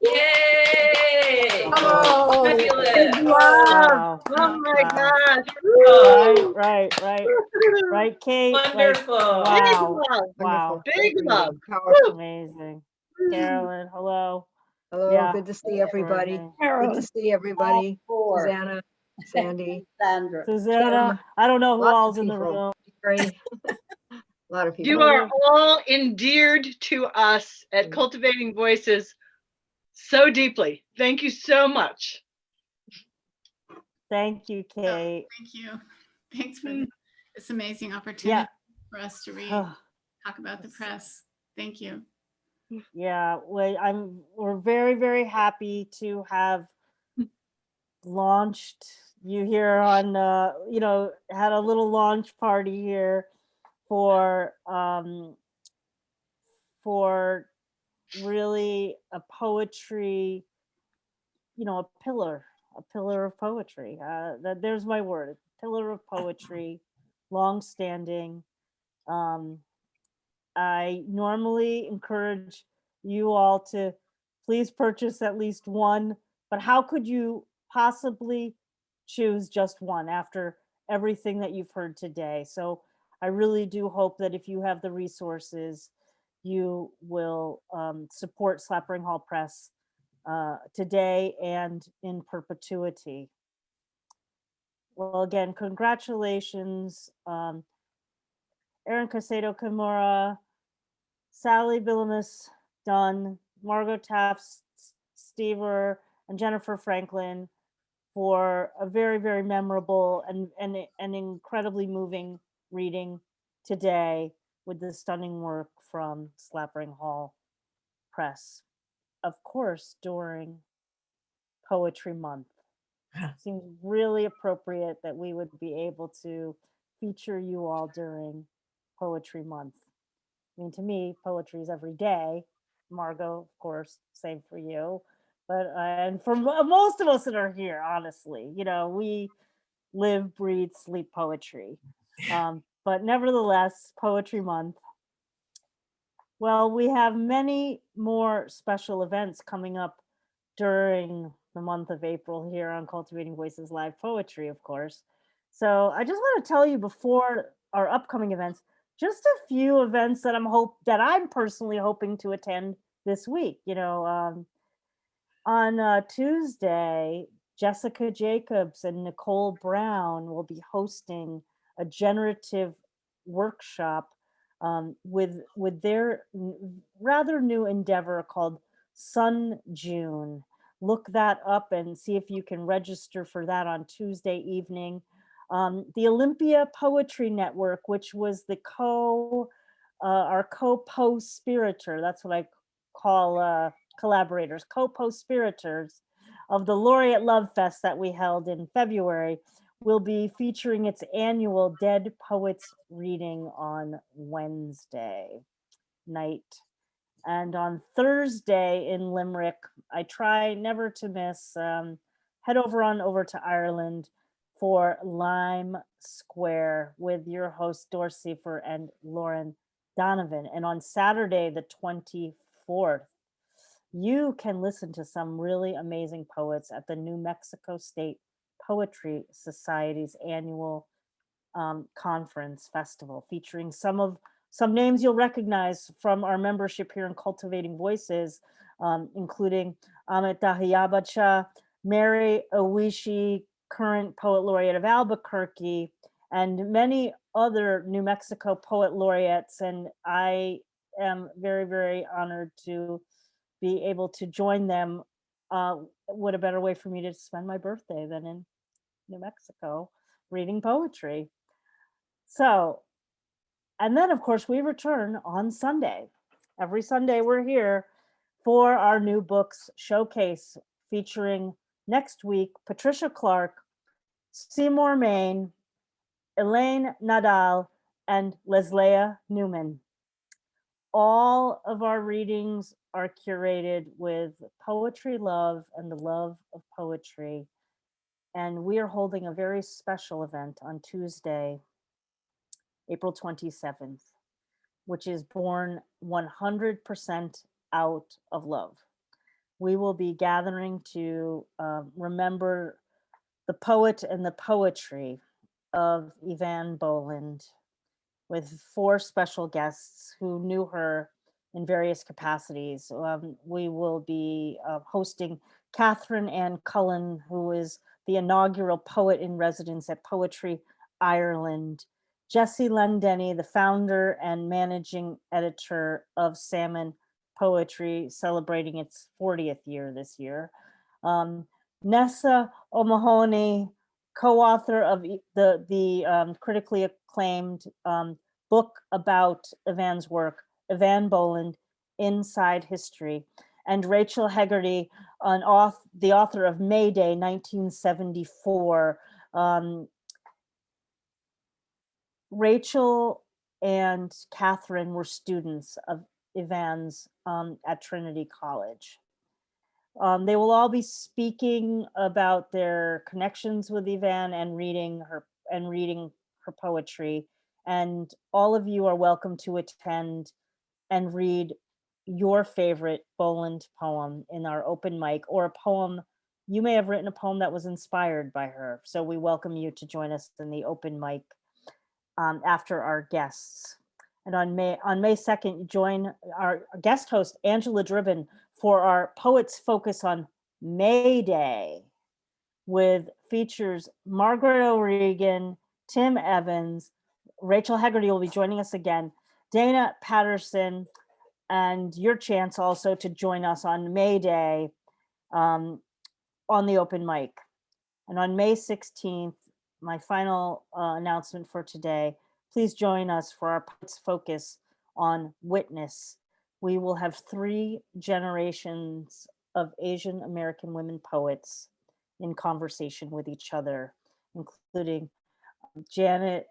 Yay!
Oh,
Fabulous.
big love.
Wow.
Oh my
Wow.
gosh.
Oh,
Right, Kate.
wonderful.
Like,
Big
wow,
love.
wow,
Big love.
amazing. Carolyn, hello.
Hello,
Yeah,
good to see everybody. Good to
Carolyn.
see everybody.
Four.
Susanna, Sandy,
Sandra.
Susanna, I don't know who
lots
all's
of
in the
people.
room.
Great. A lot of people.
You are all endeared to us at Cultivating Voices so deeply. Thank you so much.
Thank you, Kate.
Thank you. Thanks for this amazing opportunity
Yeah.
for us to read,
Oh,
talk about the press. Thank you.
yeah, well, we're very, very happy to have launched you here on, you know, had a little launch party here for really a poetry, you know, a pillar of poetry. There's my word, a pillar of poetry, long-standing. I normally encourage you all to please purchase at least one, but how could you possibly choose just one after everything that you've heard today. So I really do hope that if you have the resources, you will support Slapering Hol Press today and in perpetuity. Well, again, congratulations, Erin Caycedo-Kimura, Sally Bliumis-Dunn, Margo Taft, Stever, and Jennifer Franklin for a very, very memorable and incredibly moving reading today with the stunning work from Slapering Hol Press. Of course, during Poetry Month. Seems really appropriate that we would be able to feature you all during Poetry Month. I mean, to me, poetry is every day. Margo, of course, same for you. But and for most of us that are here, honestly, you know, we live, breathe, sleep poetry. But nevertheless, Poetry Month. Well, we have many more special events coming up during the month of April here on Cultivating Voices Live Poetry, of course. So I just want to tell you before our upcoming events, just a few events that I'm personally hoping to attend this week. You know, on Tuesday, Jessica Jacobs and Nicole Brown will be hosting a generative workshop with their rather new endeavor called Sun June. Look that up and see if you can register for that on Tuesday evening. The Olympia Poetry Network, which was our co-pospirator, that's what I call collaborators, co-pospirators of the Laureate Love Fest that we held in February, will be featuring its annual Dead Poets reading on Wednesday night. And on Thursday in Limerick, I try never to miss, head over to Ireland for Lime Square with your hosts Dorsey and Lauren Donovan. And on Saturday, the 24th, you can listen to some really amazing poets at the New Mexico State Poetry Society's annual conference festival, featuring some names you'll recognize from our membership here in Cultivating Voices, including Amit Dahiyabacha, Mary Owishi, current poet laureate of Albuquerque, and many other New Mexico poet laureates. And I am very, very honored to be able to join them. What a better way for me to spend my birthday than in New Mexico reading poetry. So, and then of course we return on Sunday. Every Sunday we're here for our new books showcase featuring next week Patricia Clark, Seymour Main, Elaine Nadal, and Leslia Newman. All of our readings are curated with poetry love and the love of poetry. And we are holding a very special event on Tuesday, April 27th, which is born 100% out of love. We will be gathering to remember the poet and the poetry of Evan Boland with 4 special guests who knew her in various capacities. We will be hosting Catherine Ann Cullen, who is the inaugural poet in residence at Poetry Ireland. Jessie Lendenny, the founder and managing editor of Salmon Poetry, celebrating its 40th year this year. Nessa O'Mahony, co-author of the critically acclaimed book about Evan's work, Evan Boland, Inside History, and Rachel Hegarty, the author of Mayday 1974. Rachel and Catherine were students of Evan's at Trinity College. They will all be speaking about their connections with Evan and reading her poetry. And all of you are welcome to attend and read your favorite Boland poem in our open mic, or a poem you may have written a poem that was inspired by her. So we welcome you to join us in the open mic after our guests. And on May 2nd, join our guest host, Angela Driven, for our Poets Focus on May Day, with features Margaret O'Regan, Tim Evans, Rachel Hegarty will be joining us again, Dana Patterson, and your chance also to join us on May Day on the open mic. And on May 16th, my final announcement for today, please join us for our Poets Focus on Witness. We will have 3 generations of Asian American women poets in conversation with each other, including Janice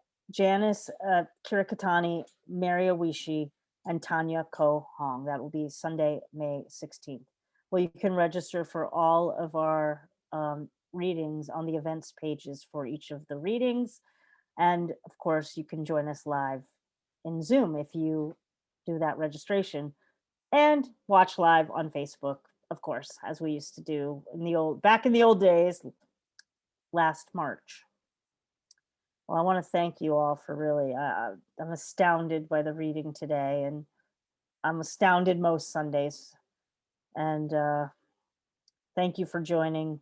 Kirakatani, Mary Awishi, and Tanya Ko Hong. That will be Sunday, May 16th. Well, you can register for all of our readings on the events pages for each of the readings. And of course, you can join us live in Zoom if you do that registration, and watch live on Facebook, of course, as we used to do back in the old days, last March. Well, I want to thank you all for really, I'm astounded by the reading today, and I'm astounded most Sundays. And thank you for joining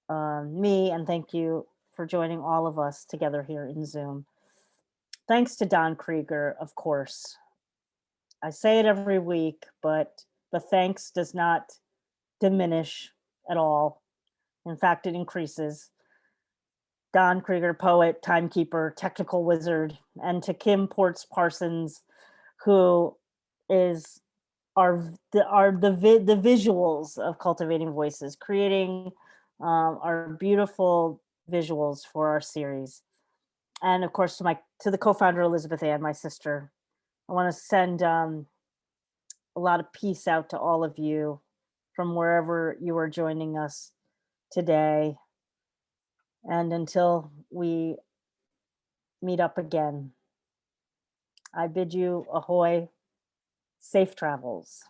me, and thank you for joining all of us together here in Zoom. Thanks to Don Krieger, of course. I say it every week, but the thanks does not diminish at all. In fact, it increases. Don Krieger, poet, timekeeper, technical wizard, and to Kim Ports Parsons, who is the visuals of Cultivating Voices, creating our beautiful visuals for our series. And of course, to the co-founder Elizabeth Ann, my sister, I want to send a lot of peace out to all of you from wherever you are joining us today. And until we meet up again, I bid you ahoy, safe travels,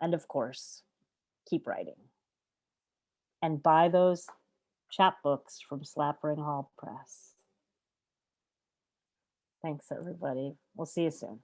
and of course, keep writing. And buy those chapbooks from Slapering Hol Press. Thanks, everybody. We'll see you soon.